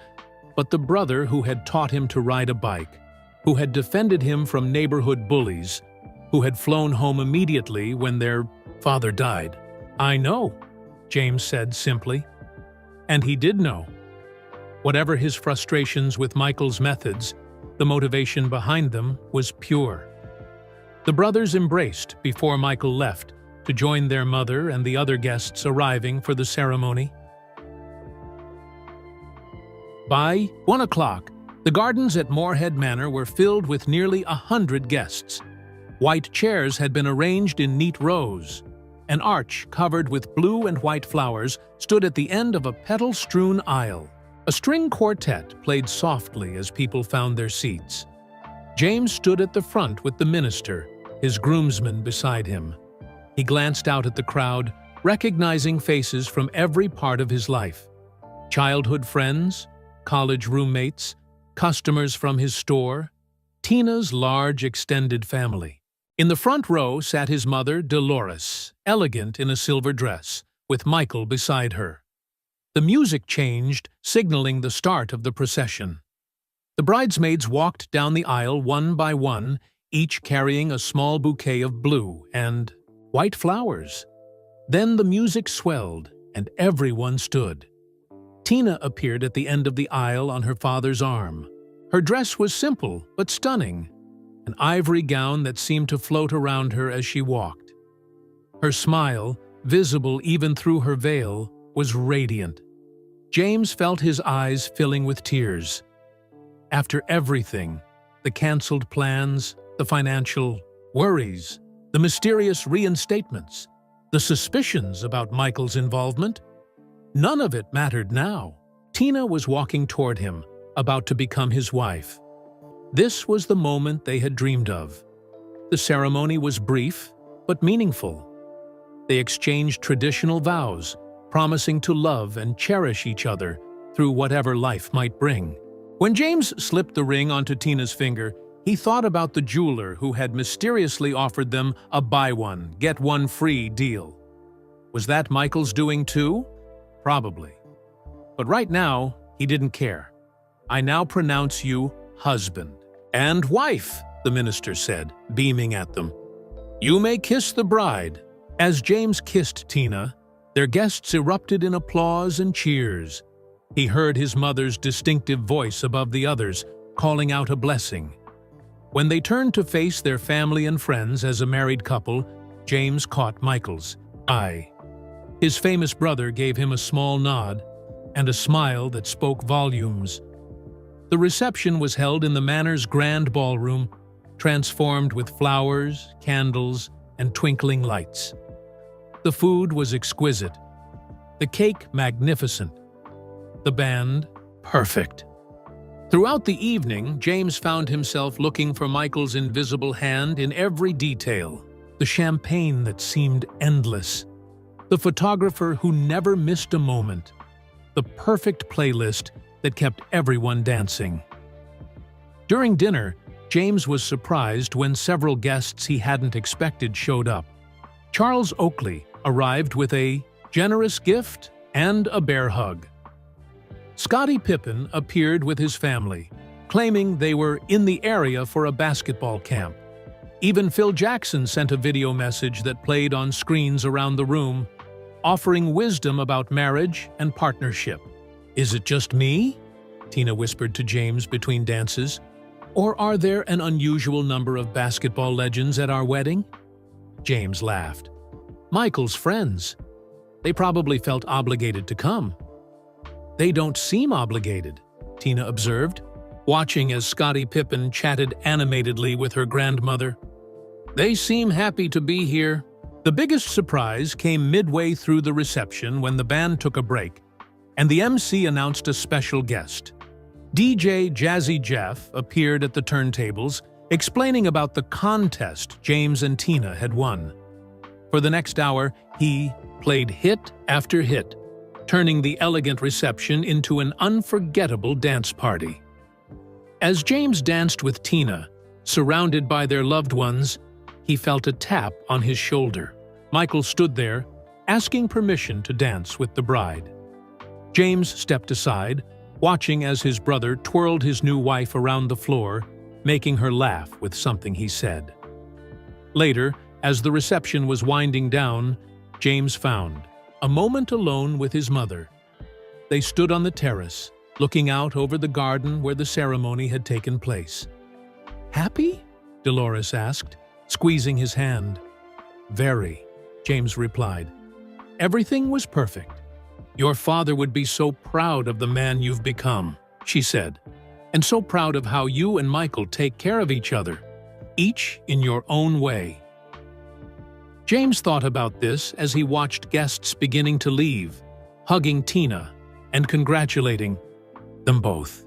but the brother who had taught him to ride a bike, who had defended him from neighborhood bullies, who had flown home immediately when their father died. "I know," James said simply. And he did know. Whatever his frustrations with Michael's methods, the motivation behind them was pure. The brothers embraced before Michael left to join their mother and the other guests arriving for the ceremony. By 1 o'clock, the gardens at Moorhead Manor were filled with nearly 100 guests. White chairs had been arranged in neat rows. An arch covered with blue and white flowers stood at the end of a petal-strewn aisle. A A string quartet played softly as people found their seats. James stood at the front with the minister, his groomsmen beside him. He glanced out at the crowd, recognizing faces from every part of his life. Childhood friends, college roommates, customers from his store, Tina's large extended family. In the front row sat his mother, Dolores, elegant in a silver dress, with Michael beside her. The music changed, signaling the start of the procession. The bridesmaids walked down the aisle one by one, each carrying a small bouquet of blue and white flowers. Then the music swelled, and everyone stood. Tina appeared at the end of the aisle on her father's arm. Her dress was simple but stunning, an ivory gown that seemed to float around her as she walked. Her smile, visible even through her veil, was radiant. James felt his eyes filling with tears. After everything, the canceled plans, the financial worries, the mysterious reinstatements, the suspicions about Michael's involvement, none of it mattered now. Tina was walking toward him, about to become his wife. This was the moment they had dreamed of. The ceremony was brief, but meaningful. They exchanged traditional vows, promising to love and cherish each other through whatever life might bring. When James slipped the ring onto Tina's finger, he thought about the jeweler who had mysteriously offered them a buy one, get one free deal. Was that Michael's doing too? Probably. But right now, he didn't care. "I now pronounce you husband and wife," the minister said, beaming at them. "You may kiss the bride." As James kissed Tina, their guests erupted in applause and cheers. He heard his mother's distinctive voice above the others, calling out a blessing. When they turned to face their family and friends as a married couple, James caught Michael's eye. His famous brother gave him a small nod and a smile that spoke volumes. The reception was held in the Manor's grand ballroom, transformed with flowers, candles, and twinkling lights. The food was exquisite, the cake magnificent, the band perfect. Throughout the evening, James found himself looking for Michael's invisible hand in every detail. The champagne that seemed endless, the photographer who never missed a moment, the perfect playlist that kept everyone dancing. During dinner, James was surprised when several guests he hadn't expected showed up. Charles Oakley arrived with a generous gift and a bear hug. Scottie Pippen appeared with his family, claiming they were in the area for a basketball camp. Even Phil Jackson sent a video message that played on screens around the room, offering wisdom about marriage and partnership. "Is it just me?" Tina whispered to James between dances. "Or are there an unusual number of basketball legends at our wedding?" James laughed. "Michael's friends. They probably felt obligated to come." "They don't seem obligated," Tina observed, watching as Scottie Pippen chatted animatedly with her grandmother. "They seem happy to be here." The biggest surprise came midway through the reception when the band took a break, and the MC announced a special guest. DJ Jazzy Jeff appeared at the turntables, explaining about the contest James and Tina had won. For the next hour, he played hit after hit, turning the elegant reception into an unforgettable dance party. As James danced with Tina, surrounded by their loved ones, he felt a tap on his shoulder. Michael stood there, asking permission to dance with the bride. James stepped aside, watching as his brother twirled his new wife around the floor, making her laugh with something he said. Later, as the reception was winding down, James found a moment alone with his mother. They stood on the terrace, looking out over the garden where the ceremony had taken place. "Happy?" Dolores asked, squeezing his hand. "Very," James replied. "Everything was perfect. Your father would be so proud of the man you've become," she said, "and so proud of how you and Michael take care of each other, each in your own way." James thought about this as he watched guests beginning to leave, hugging Tina and congratulating. them both.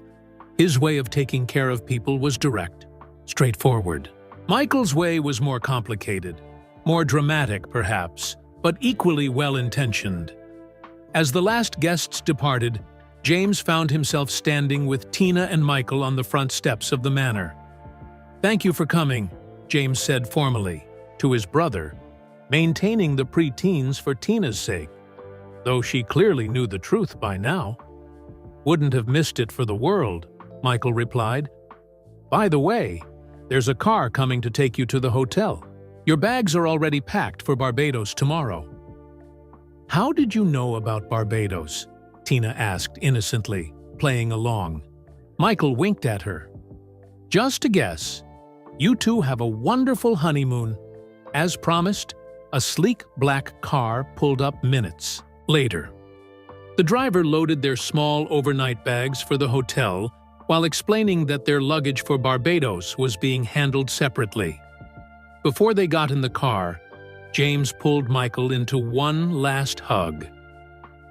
His way of taking care of people was direct, straightforward. Michael's way was more complicated, more dramatic perhaps, but equally well-intentioned. As the last guests departed, James found himself standing with Tina and Michael on the front steps of the manor. "Thank you for coming," James said formally, to his brother, maintaining the preteens for Tina's sake, though she clearly knew the truth by now. "Wouldn't have missed it for the world," Michael replied. "By the way, there's a car coming to take you to the hotel. Your bags are already packed for Barbados tomorrow." "How did you know about Barbados?" Tina asked innocently, playing along. Michael winked at her. "Just a guess. You two have a wonderful honeymoon." As promised, a sleek black car pulled up minutes later. The driver loaded their small overnight bags for the hotel while explaining that their luggage for Barbados was being handled separately. Before they got in the car, James pulled Michael into one last hug.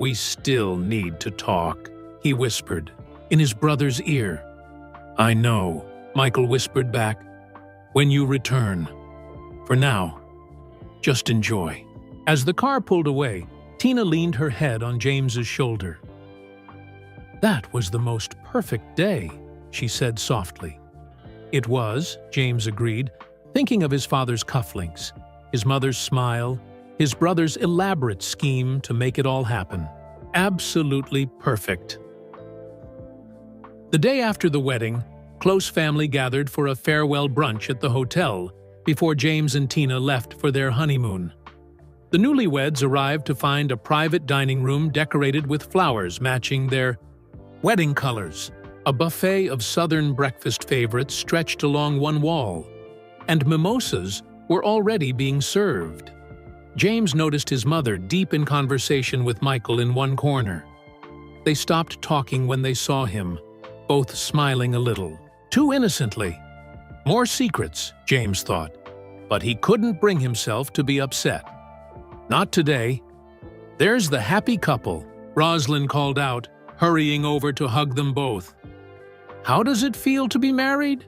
"We still need to talk," he whispered, in his brother's ear. "I know," Michael whispered back. "When you return. For now, just enjoy." As the car pulled away, Tina leaned her head on James's shoulder. "That was the most perfect day," she said softly. "It was," James agreed, thinking of his father's cufflinks, his mother's smile, his brother's elaborate scheme to make it all happen. Absolutely perfect. The day after the wedding, close family gathered for a farewell brunch at the hotel before James and Tina left for their honeymoon. The newlyweds arrived to find a private dining room decorated with flowers matching their wedding colors. A buffet of southern breakfast favorites stretched along one wall, and mimosas were already being served. James noticed his mother deep in conversation with Michael in one corner. They stopped talking when they saw him, both smiling a little, too innocently. More secrets, James thought, but he couldn't bring himself to be upset. Not today. "There's the happy couple," Rosalind called out, hurrying over to hug them both. "How does it feel to be married?"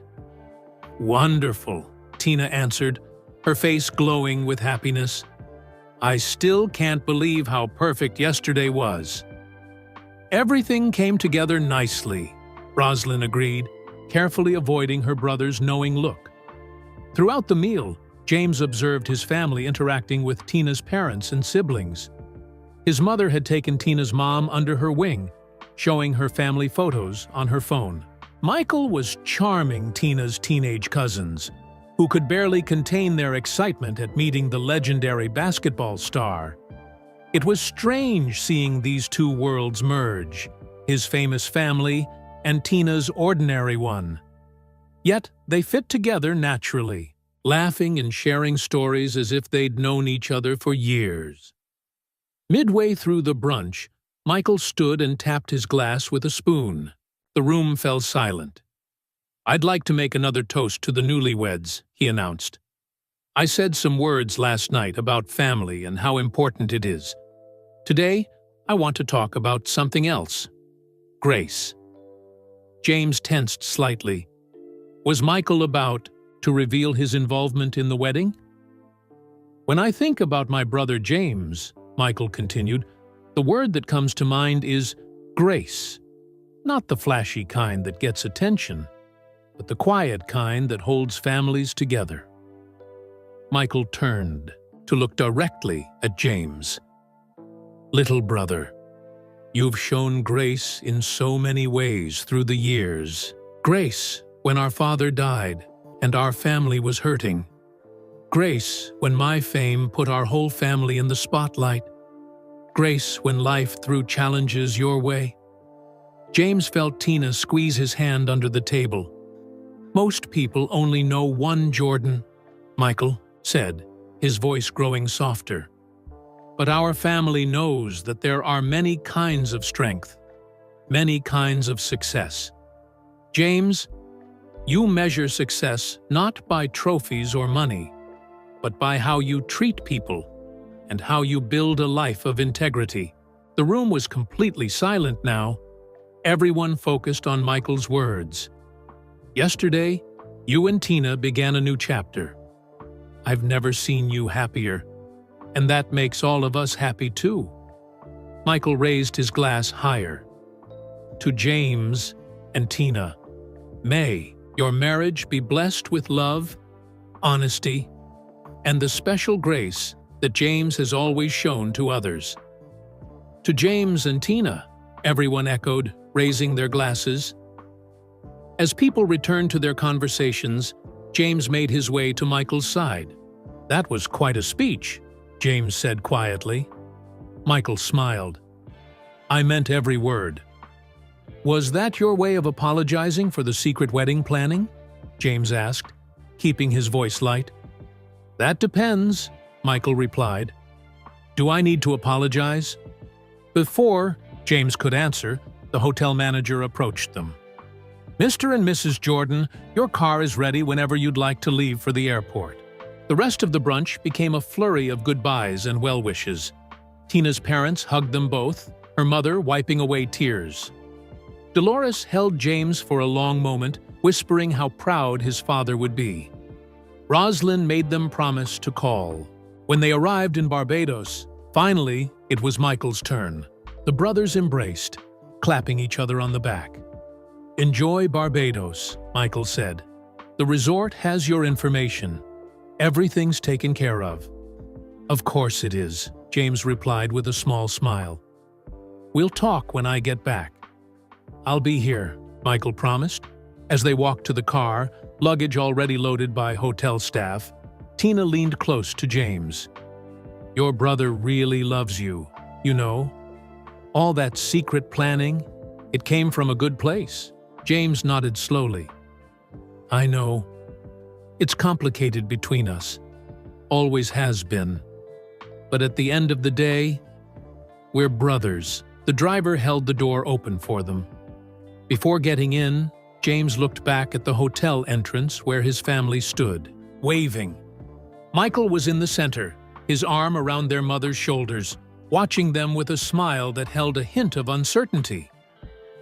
"Wonderful," Tina answered, her face glowing with happiness. "I still can't believe how perfect yesterday was." "Everything came together nicely," Rosalind agreed, carefully avoiding her brother's knowing look. Throughout the meal, James observed his family interacting with Tina's parents and siblings. His mother had taken Tina's mom under her wing, showing her family photos on her phone. Michael was charming Tina's teenage cousins, who could barely contain their excitement at meeting the legendary basketball star. It was strange seeing these two worlds merge, his famous family and Tina's ordinary one. Yet they fit together naturally, laughing and sharing stories as if they'd known each other for years. Midway through the brunch, Michael stood and tapped his glass with a spoon. The room fell silent. "I'd like to make another toast to the newlyweds," he announced. "I said some words last night about family and how important it is. Today, I want to talk about something else. Grace." James tensed slightly. Was Michael about to reveal his involvement in the wedding? "When I think about my brother James," Michael continued, "the word that comes to mind is grace. Not the flashy kind that gets attention, but the quiet kind that holds families together." Michael turned to look directly at James. "Little brother, you've shown grace in so many ways through the years. Grace when our father died and our family was hurting. Grace when my fame put our whole family in the spotlight. Grace when life threw challenges your way." James felt Tina squeeze his hand under the table. "Most people only know one Jordan," Michael said, his voice growing softer. "But our family knows that there are many kinds of strength, many kinds of success. James, you measure success not by trophies or money, but by how you treat people and how you build a life of integrity." The room was completely silent now. Everyone focused on Michael's words. "Yesterday, you and Tina began a new chapter. I've never seen you happier, and that makes all of us happy too." Michael raised his glass higher. "To James and Tina, may your marriage be blessed with love, honesty, and the special grace that James has always shown to others." "To James and Tina," everyone echoed, raising their glasses. As people returned to their conversations, James made his way to Michael's side. "That was quite a speech," James said quietly. Michael smiled. "I meant every word." "Was that your way of apologizing for the secret wedding planning?" James asked, keeping his voice light. "That depends," Michael replied. "Do I need to apologize?" Before James could answer, the hotel manager approached them. "Mr. and Mrs. Jordan, your car is ready whenever you'd like to leave for the airport." The rest of the brunch became a flurry of goodbyes and well wishes. Tina's parents hugged them both, her mother wiping away tears. Dolores held James for a long moment, whispering how proud his father would be. Roslyn made them promise to call. When they arrived in Barbados, finally, it was Michael's turn. The brothers embraced, clapping each other on the back. "Enjoy Barbados," Michael said. "The resort has your information. Everything's taken care of." "Of course it is," James replied with a small smile. "We'll talk when I get back." "I'll be here," Michael promised. As they walked to the car, luggage already loaded by hotel staff, Tina leaned close to James. "Your brother really loves you, you know. All that secret planning, it came from a good place." James nodded slowly. "I know. It's complicated between us. Always has been. But at the end of the day, we're brothers." The driver held the door open for them. Before getting in, James looked back at the hotel entrance where his family stood, waving. Michael was in the center, his arm around their mother's shoulders, watching them with a smile that held a hint of uncertainty.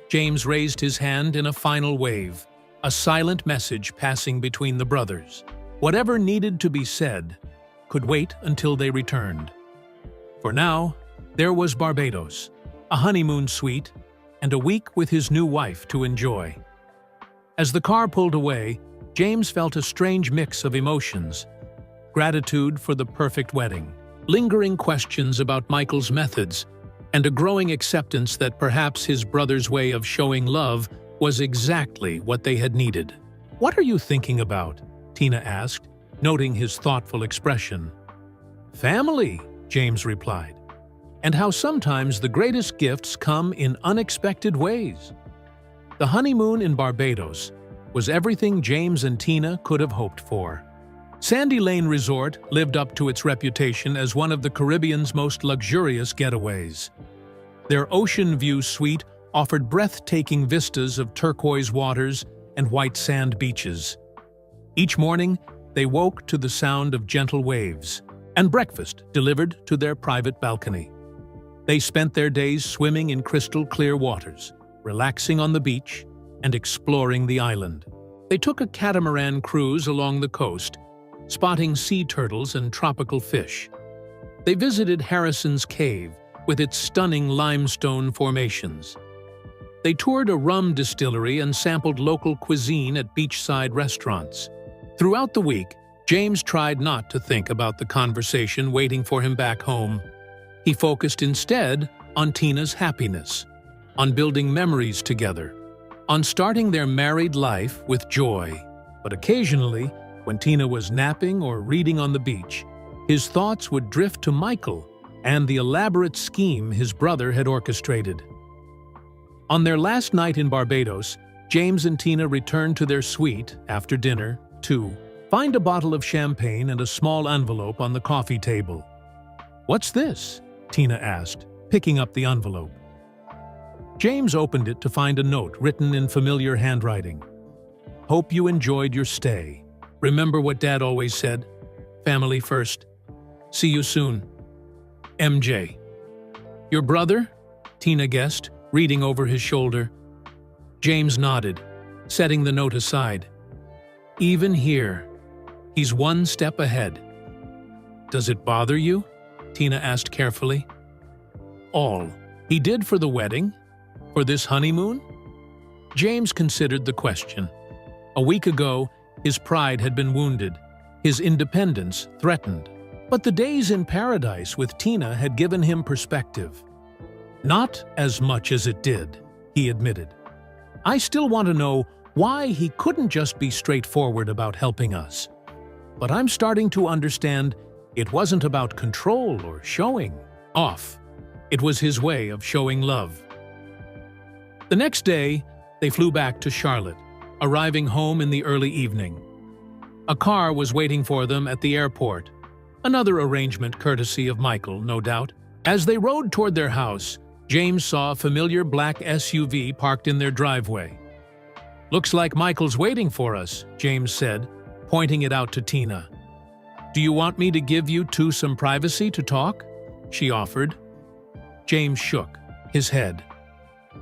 James raised his hand in a final wave, a silent message passing between the brothers. Whatever needed to be said could wait until they returned. For now, there was Barbados, a honeymoon suite, and a week with his new wife to enjoy. As the car pulled away, James felt a strange mix of emotions: gratitude for the perfect wedding, lingering questions about Michael's methods, and a growing acceptance that perhaps his brother's way of showing love was exactly what they had needed. "What are you thinking about?" Tina asked, noting his thoughtful expression. "Family," James replied, "and how sometimes the greatest gifts come in unexpected ways." The honeymoon in Barbados was everything James and Tina could have hoped for. Sandy Lane Resort lived up to its reputation as one of the Caribbean's most luxurious getaways. Their ocean view suite offered breathtaking vistas of turquoise waters and white sand beaches. Each morning, they woke to the sound of gentle waves, and breakfast delivered to their private balcony. They spent their days swimming in crystal-clear waters, relaxing on the beach, and exploring the island. They took a catamaran cruise along the coast, spotting sea turtles and tropical fish. They visited Harrison's Cave with its stunning limestone formations. They toured a rum distillery and sampled local cuisine at beachside restaurants. Throughout the week, James tried not to think about the conversation waiting for him back home. He focused instead on Tina's happiness, on building memories together, on starting their married life with joy. But occasionally, when Tina was napping or reading on the beach, his thoughts would drift to Michael and the elaborate scheme his brother had orchestrated. On their last night in Barbados, James and Tina returned to their suite after dinner to find a bottle of champagne and a small envelope on the coffee table. "What's this?" Tina asked, picking up the envelope. James opened it to find a note written in familiar handwriting. "Hope you enjoyed your stay. Remember what Dad always said? Family first. See you soon. MJ." "Your brother?" Tina guessed, reading over his shoulder. James nodded, setting the note aside. Even here, he's one step ahead. Does it bother you? Tina asked carefully. All. He did for the wedding? For this honeymoon? James considered the question. A week ago, his pride had been wounded, his independence threatened. But the days in paradise with Tina had given him perspective. Not as much as it did, he admitted. I still want to know why he couldn't just be straightforward about helping us. But I'm starting to understand it wasn't about control or showing off. It was his way of showing love. The next day, they flew back to Charlotte, arriving home in the early evening. A car was waiting for them at the airport, another arrangement courtesy of Michael, no doubt. As they rode toward their house, James saw a familiar black SUV parked in their driveway. Looks like Michael's waiting for us, James said, pointing it out to Tina. Do you want me to give you two some privacy to talk? She offered. James shook his head.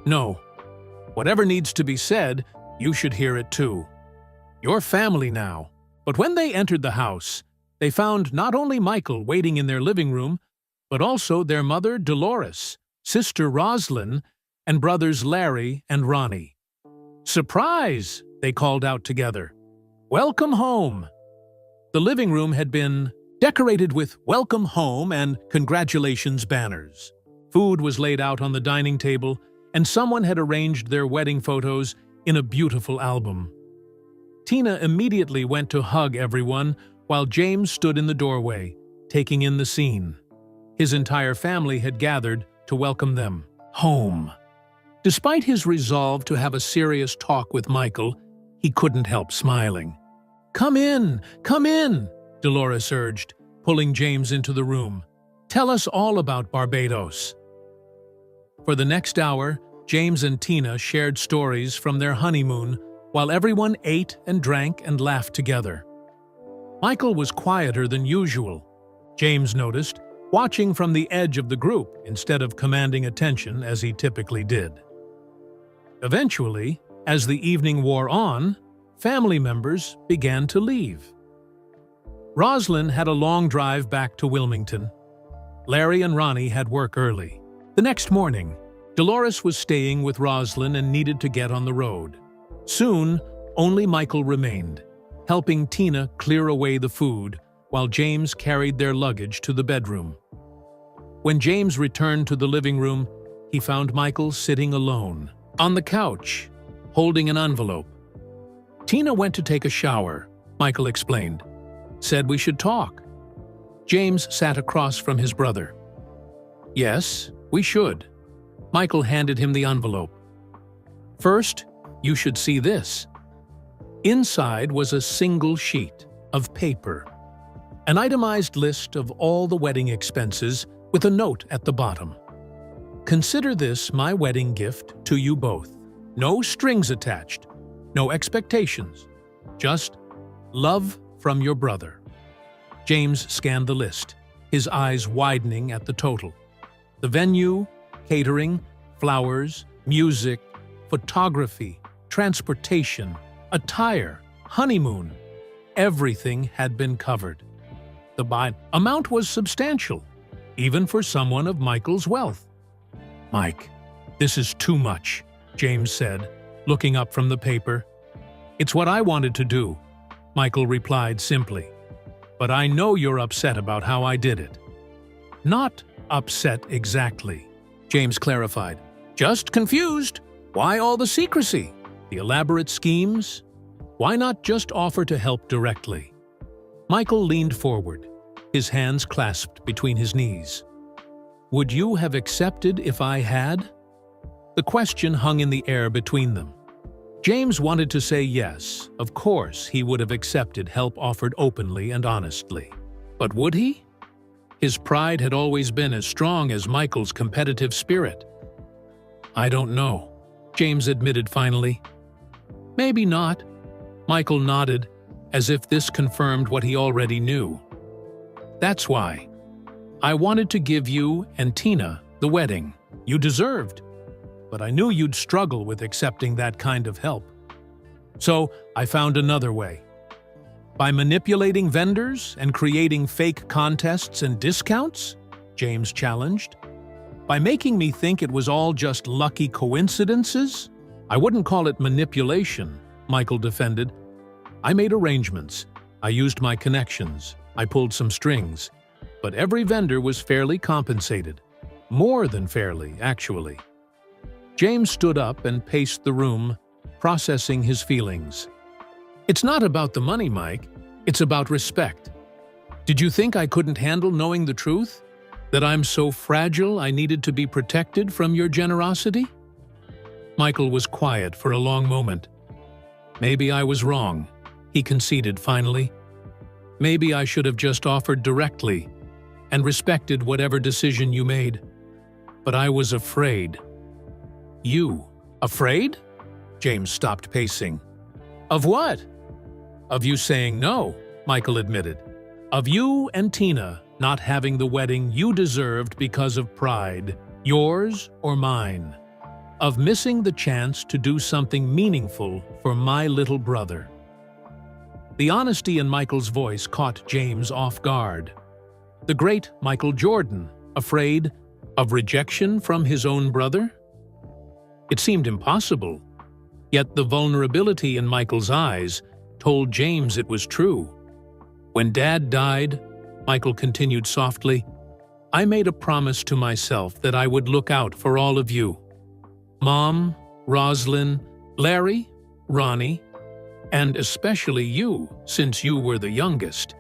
No. Whatever needs to be said, you should hear it too. You're family now. But when they entered the house, they found not only Michael waiting in their living room, but also their mother, Dolores, sister Roslyn, and brothers Larry and Ronnie. Surprise! They called out together. Welcome home! The living room had been decorated with welcome home and congratulations banners. Food was laid out on the dining table, and someone had arranged their wedding photos in a beautiful album. Tina immediately went to hug everyone while James stood in the doorway, taking in the scene. His entire family had gathered to welcome them home. Despite his resolve to have a serious talk with Michael, he couldn't help smiling. Come in, Dolores urged, pulling James into the room. Tell us all about Barbados. For the next hour, James and Tina shared stories from their honeymoon while everyone ate and drank and laughed together. Michael was quieter than usual, James noticed, watching from the edge of the group instead of commanding attention as he typically did. Eventually, as the evening wore on, family members began to leave. Roslyn had a long drive back to Wilmington. Larry and Ronnie had work early. The next morning, Dolores was staying with Roslyn and needed to get on the road. Soon, only Michael remained, helping Tina clear away the food while James carried their luggage to the bedroom. When James returned to the living room, he found Michael sitting alone, on the couch, holding an envelope. Tina went to take a shower, Michael explained. Said we should talk. James sat across from his brother. Yes, we should. Michael handed him the envelope. First, you should see this. Inside was a single sheet of paper, an itemized list of all the wedding expenses with a note at the bottom. Consider this my wedding gift to you both. No strings attached, no expectations, just love from your brother. James scanned the list, his eyes widening at the total. The venue, catering, flowers, music, photography, transportation, attire, honeymoon, everything had been covered. The amount was substantial, even for someone of Michael's wealth. Mike, this is too much, James said, looking up from the paper. It's what I wanted to do, Michael replied simply. But I know you're upset about how I did it. Not upset exactly, James clarified. Just confused. Why all the secrecy? The elaborate schemes? Why not just offer to help directly? Michael leaned forward, his hands clasped between his knees. Would you have accepted if I had? The question hung in the air between them. James wanted to say yes, of course he would have accepted help offered openly and honestly. But would he? His pride had always been as strong as Michael's competitive spirit. I don't know, James admitted finally. Maybe not. Michael nodded, as if this confirmed what he already knew. That's why. I wanted to give you and Tina the wedding you deserved. but I knew you'd struggle with accepting that kind of help. So I found another way. By manipulating vendors and creating fake contests and discounts? James challenged. By making me think it was all just lucky coincidences? I wouldn't call it manipulation, Michael defended. I made arrangements. I used my connections. I pulled some strings. But every vendor was fairly compensated. More than fairly, actually. James stood up and paced the room, processing his feelings. It's not about the money, Mike. It's about respect. Did you think I couldn't handle knowing the truth? That I'm so fragile I needed to be protected from your generosity? Michael was quiet for a long moment. Maybe I was wrong, he conceded finally. Maybe I should have just offered directly and respected whatever decision you made. But I was afraid. You? Afraid? James stopped pacing. Of what? Of you saying no, Michael admitted. Of you and Tina not having the wedding you deserved because of pride, yours or mine. Of missing the chance to do something meaningful for my little brother. The honesty in Michael's voice caught James off guard. The great Michael Jordan, afraid of rejection from his own brother? It seemed impossible, yet the vulnerability in Michael's eyes told James it was true. When Dad died, Michael continued softly, I made a promise to myself that I would look out for all of you. Mom, Roslyn, Larry, Ronnie, and especially you, since you were the youngest.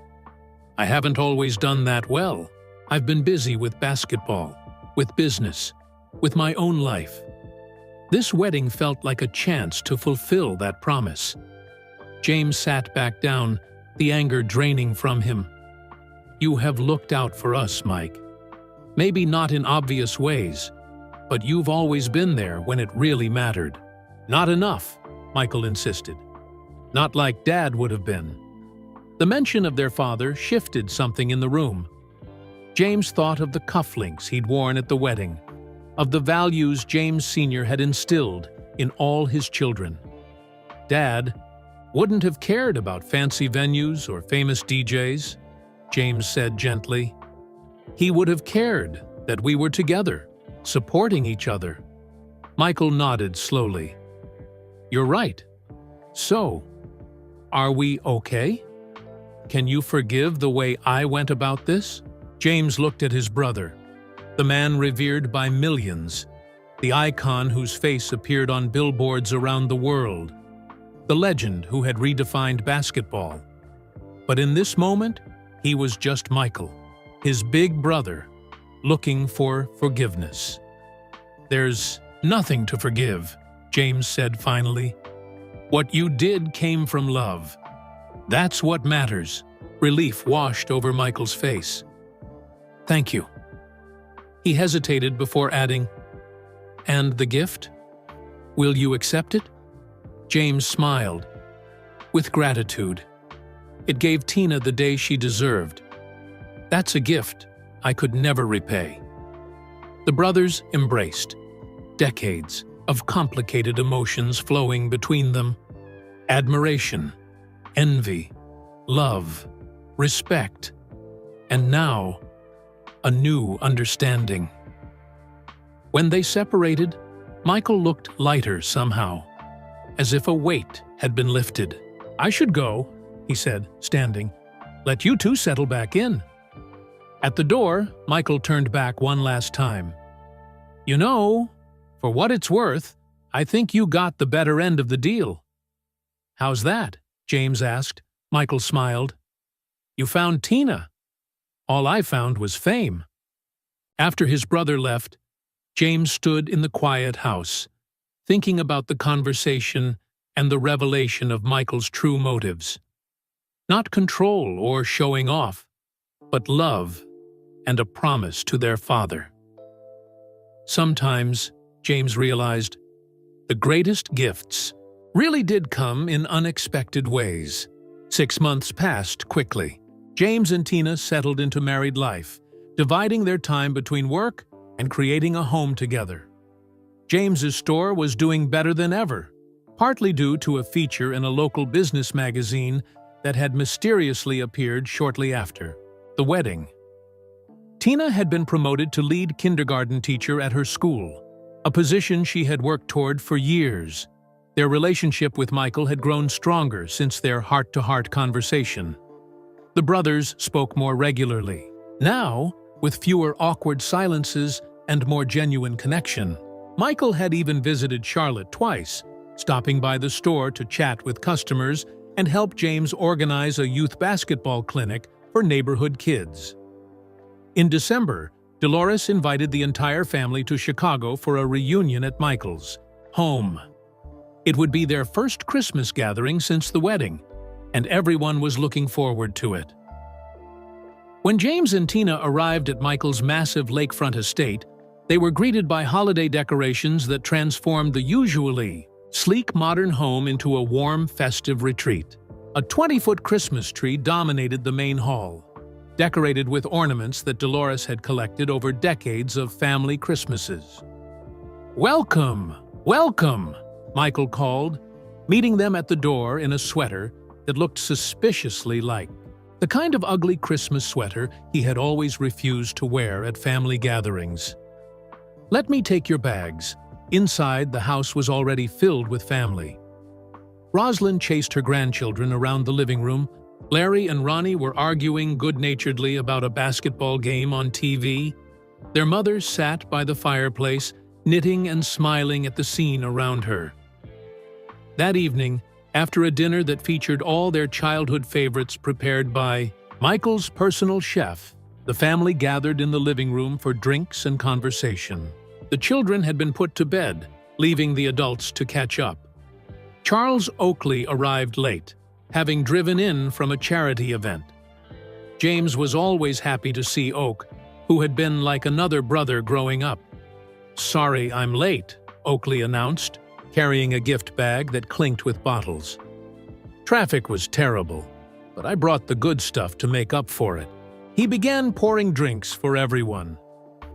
I haven't always done that well. I've been busy with basketball, with business, with my own life. This wedding felt like a chance to fulfill that promise. James sat back down, the anger draining from him. You have looked out for us, Mike. Maybe not in obvious ways, but you've always been there when it really mattered. Not enough, Michael insisted. Not like Dad would have been. The mention of their father shifted something in the room. James thought of the cufflinks he'd worn at the wedding, of the values James Sr. had instilled in all his children. Dad wouldn't have cared about fancy venues or famous DJs, James said gently. He would have cared that we were together, supporting each other. Michael nodded slowly. You're right. So, are we okay? Can you forgive the way I went about this? James looked at his brother, the man revered by millions, the icon whose face appeared on billboards around the world, the legend who had redefined basketball. But in this moment, he was just Michael, his big brother, looking for forgiveness. There's nothing to forgive, James said finally. What you did came from love. That's what matters. Relief washed over Michael's face. Thank you. He hesitated before adding, and the gift? Will you accept it? James smiled. With gratitude. It gave Tina the day she deserved. That's a gift I could never repay. The brothers embraced. Decades of complicated emotions flowing between them. Admiration, envy, love, respect, and now, a new understanding. When they separated, Michael looked lighter somehow, as if a weight had been lifted. I should go, he said, standing. Let you two settle back in. At the door, Michael turned back one last time. You know, for what it's worth, I think you got the better end of the deal. How's that? James asked. Michael smiled. You found Tina. All I found was fame. After his brother left, James stood in the quiet house, thinking about the conversation and the revelation of Michael's true motives. Not control or showing off, but love and a promise to their father. Sometimes, James realized, the greatest gifts really did come in unexpected ways. 6 months passed quickly. James and Tina settled into married life, dividing their time between work and creating a home together. James's store was doing better than ever, partly due to a feature in a local business magazine that had mysteriously appeared shortly after the wedding. Tina had been promoted to lead kindergarten teacher at her school, a position she had worked toward for years. Their relationship with Michael had grown stronger since their heart-to-heart conversation. The brothers spoke more regularly, now with fewer awkward silences and more genuine connection. Michael had even visited Charlotte twice, stopping by the store to chat with customers and help James organize a youth basketball clinic for neighborhood kids. In December, Dolores invited the entire family to Chicago for a reunion at Michael's home. It would be their first Christmas gathering since the wedding, and everyone was looking forward to it. When James and Tina arrived at Michael's massive lakefront estate, they were greeted by holiday decorations that transformed the usually sleek modern home into a warm, festive retreat. A 20-foot Christmas tree dominated the main hall, decorated with ornaments that Dolores had collected over decades of family Christmases. "Welcome! Welcome!" Michael called, meeting them at the door in a sweater that looked suspiciously like the kind of ugly Christmas sweater he had always refused to wear at family gatherings. "Let me take your bags." Inside, the house was already filled with family. Rosalind chased her grandchildren around the living room. Larry and Ronnie were arguing good-naturedly about a basketball game on TV. Their mother sat by the fireplace, knitting and smiling at the scene around her. That evening, after a dinner that featured all their childhood favorites prepared by Michael's personal chef, the family gathered in the living room for drinks and conversation. The children had been put to bed, leaving the adults to catch up. Charles Oakley arrived late, having driven in from a charity event. James was always happy to see Oak, who had been like another brother growing up. "Sorry I'm late," Oakley announced, carrying a gift bag that clinked with bottles. "Traffic was terrible, but I brought the good stuff to make up for it." He began pouring drinks for everyone,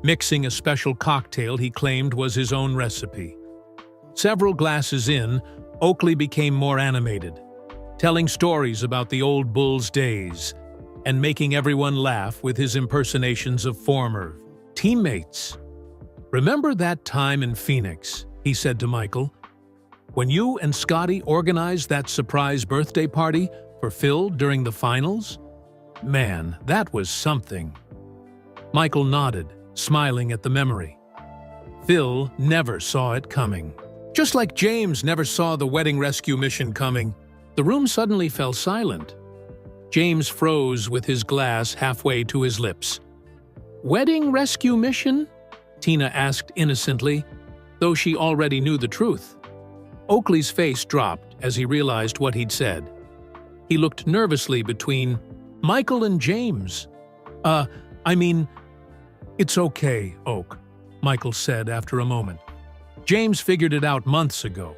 mixing a special cocktail he claimed was his own recipe. Several glasses in, Oakley became more animated, telling stories about the old Bulls days and making everyone laugh with his impersonations of former teammates. "Remember that time in Phoenix," he said to Michael, "when you and Scotty organized that surprise birthday party for Phil during the finals? Man, that was something." Michael nodded, smiling at the memory. Phil never saw it coming. Just like James never saw the wedding rescue mission coming, the room suddenly fell silent. James froze with his glass halfway to his lips. "Wedding rescue mission?" Tina asked innocently, though she already knew the truth. Oakley's face dropped as he realized what he'd said. He looked nervously between Michael and James. It's okay, Oak," Michael said after a moment. "James figured it out months ago.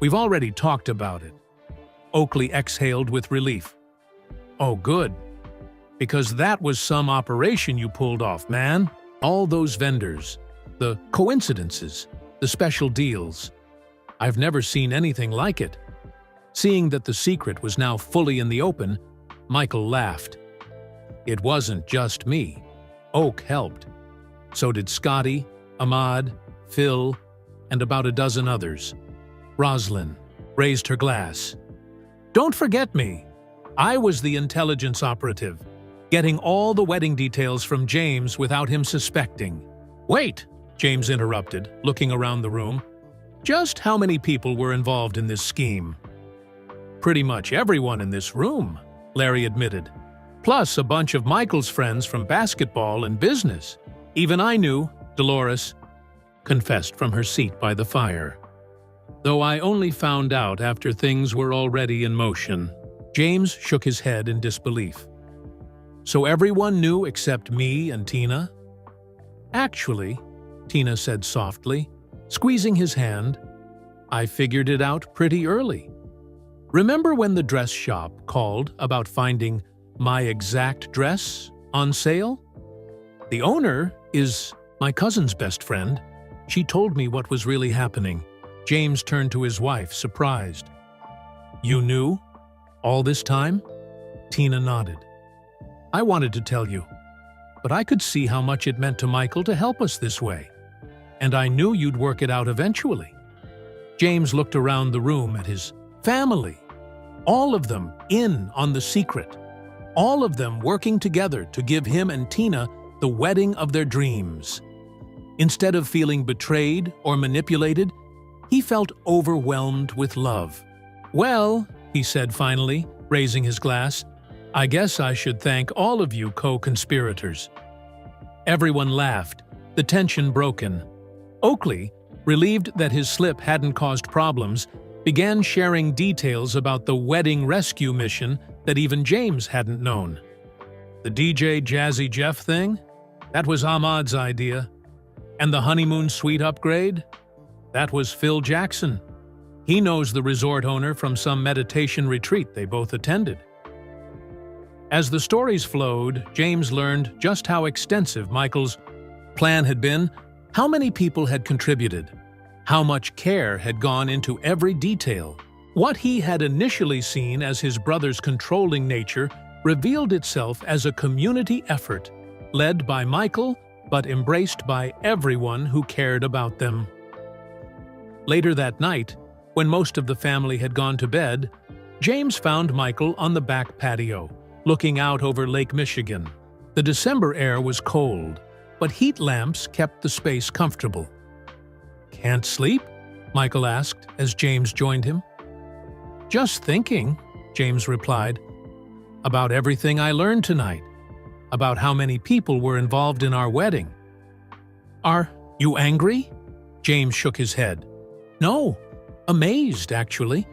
We've already talked about it." Oakley exhaled with relief. "Oh, good. Because that was some operation you pulled off, man. All those vendors, the coincidences, the special deals. I've never seen anything like it." Seeing that the secret was now fully in the open, Michael laughed. "It wasn't just me. Oak helped. So did Scotty, Ahmad, Phil, and about a dozen others." Rosalind raised her glass. "Don't forget me. I was the intelligence operative, getting all the wedding details from James without him suspecting." "Wait," James interrupted, looking around the room. "Just how many people were involved in this scheme?" "Pretty much everyone in this room," Larry admitted. "Plus a bunch of Michael's friends from basketball and business. Even I knew," Dolores confessed from her seat by the fire. "Though I only found out after things were already in motion." James shook his head in disbelief. "So everyone knew except me and Tina?" "Actually," Tina said softly, squeezing his hand, "I figured it out pretty early. Remember when the dress shop called about finding my exact dress on sale? The owner is my cousin's best friend, She told me what was really happening. James turned to his wife, surprised. You knew? All this time? Tina nodded. I wanted to tell you, but I could see how much it meant to Michael to help us this way. And I knew you'd work it out eventually. James looked around the room at his family. All of them in on the secret. All of them working together to give him and Tina the wedding of their dreams. Instead of feeling betrayed or manipulated, he felt overwhelmed with love. Well, he said finally, raising his glass, I guess I should thank all of you co-conspirators. Everyone laughed, the tension broken. Oakley, relieved that his slip hadn't caused problems, began sharing details about the wedding rescue mission that even James hadn't known. The DJ Jazzy Jeff thing? That was Ahmad's idea. And the honeymoon suite upgrade? That was Phil Jackson. He knows the resort owner from some meditation retreat they both attended. As the stories flowed, James learned just how extensive Michael's plan had been, how many people had contributed, how much care had gone into every detail. What he had initially seen as his brother's controlling nature revealed itself as a community effort, led by Michael but embraced by everyone who cared about them. Later that night, when most of the family had gone to bed, James found Michael on the back patio, looking out over Lake Michigan. The December air was cold, but heat lamps kept the space comfortable. "Can't sleep?" Michael asked as James joined him. "Just thinking," James replied, "about everything I learned tonight, about how many people were involved in our wedding." "Are you angry?" James shook his head. "No, amazed, actually,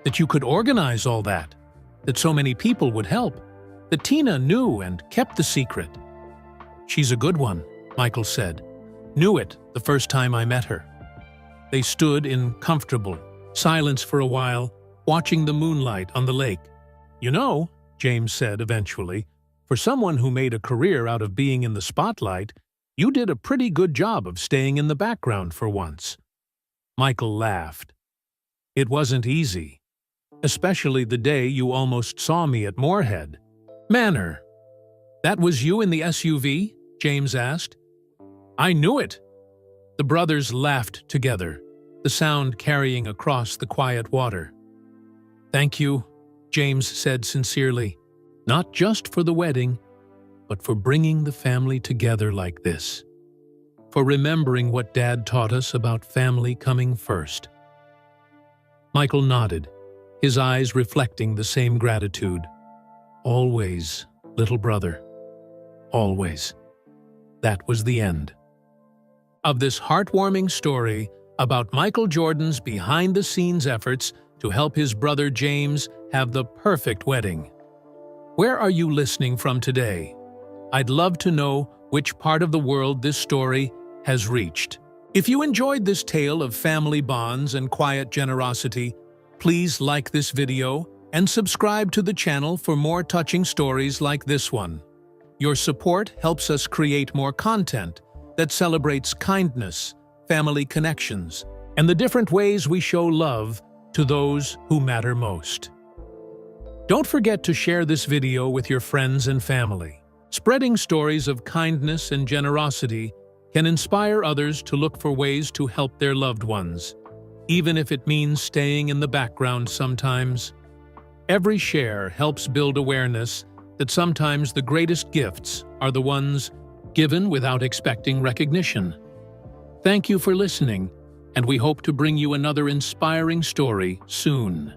that you could organize all that, that so many people would help, that Tina knew and kept the secret." "She's a good one," Michael said. "Knew it the first time I met her." They stood in comfortable silence for a while, watching the moonlight on the lake. "You know," James said eventually, "for someone who made a career out of being in the spotlight, you did a pretty good job of staying in the background for once." Michael laughed. "It wasn't easy, especially the day you almost saw me at Moorhead." "Manor, that was you in the SUV?" James asked. "I knew it." The brothers laughed together, the sound carrying across the quiet water. "Thank you," James said sincerely, "not just for the wedding, but for bringing the family together like this. For remembering what Dad taught us about family coming first." Michael nodded, his eyes reflecting the same gratitude. "Always, little brother. Always." That was the end of this heartwarming story about Michael Jordan's behind-the-scenes efforts to help his brother James have the perfect wedding. Where are you listening from today? I'd love to know which part of the world this story has reached. If you enjoyed this tale of family bonds and quiet generosity, please like this video and subscribe to the channel for more touching stories like this one. Your support helps us create more content that celebrates kindness, family connections, and the different ways we show love to those who matter most. Don't forget to share this video with your friends and family. Spreading stories of kindness and generosity can inspire others to look for ways to help their loved ones, even if it means staying in the background sometimes. Every share helps build awareness that sometimes the greatest gifts are the ones given without expecting recognition. Thank you for listening, and we hope to bring you another inspiring story soon.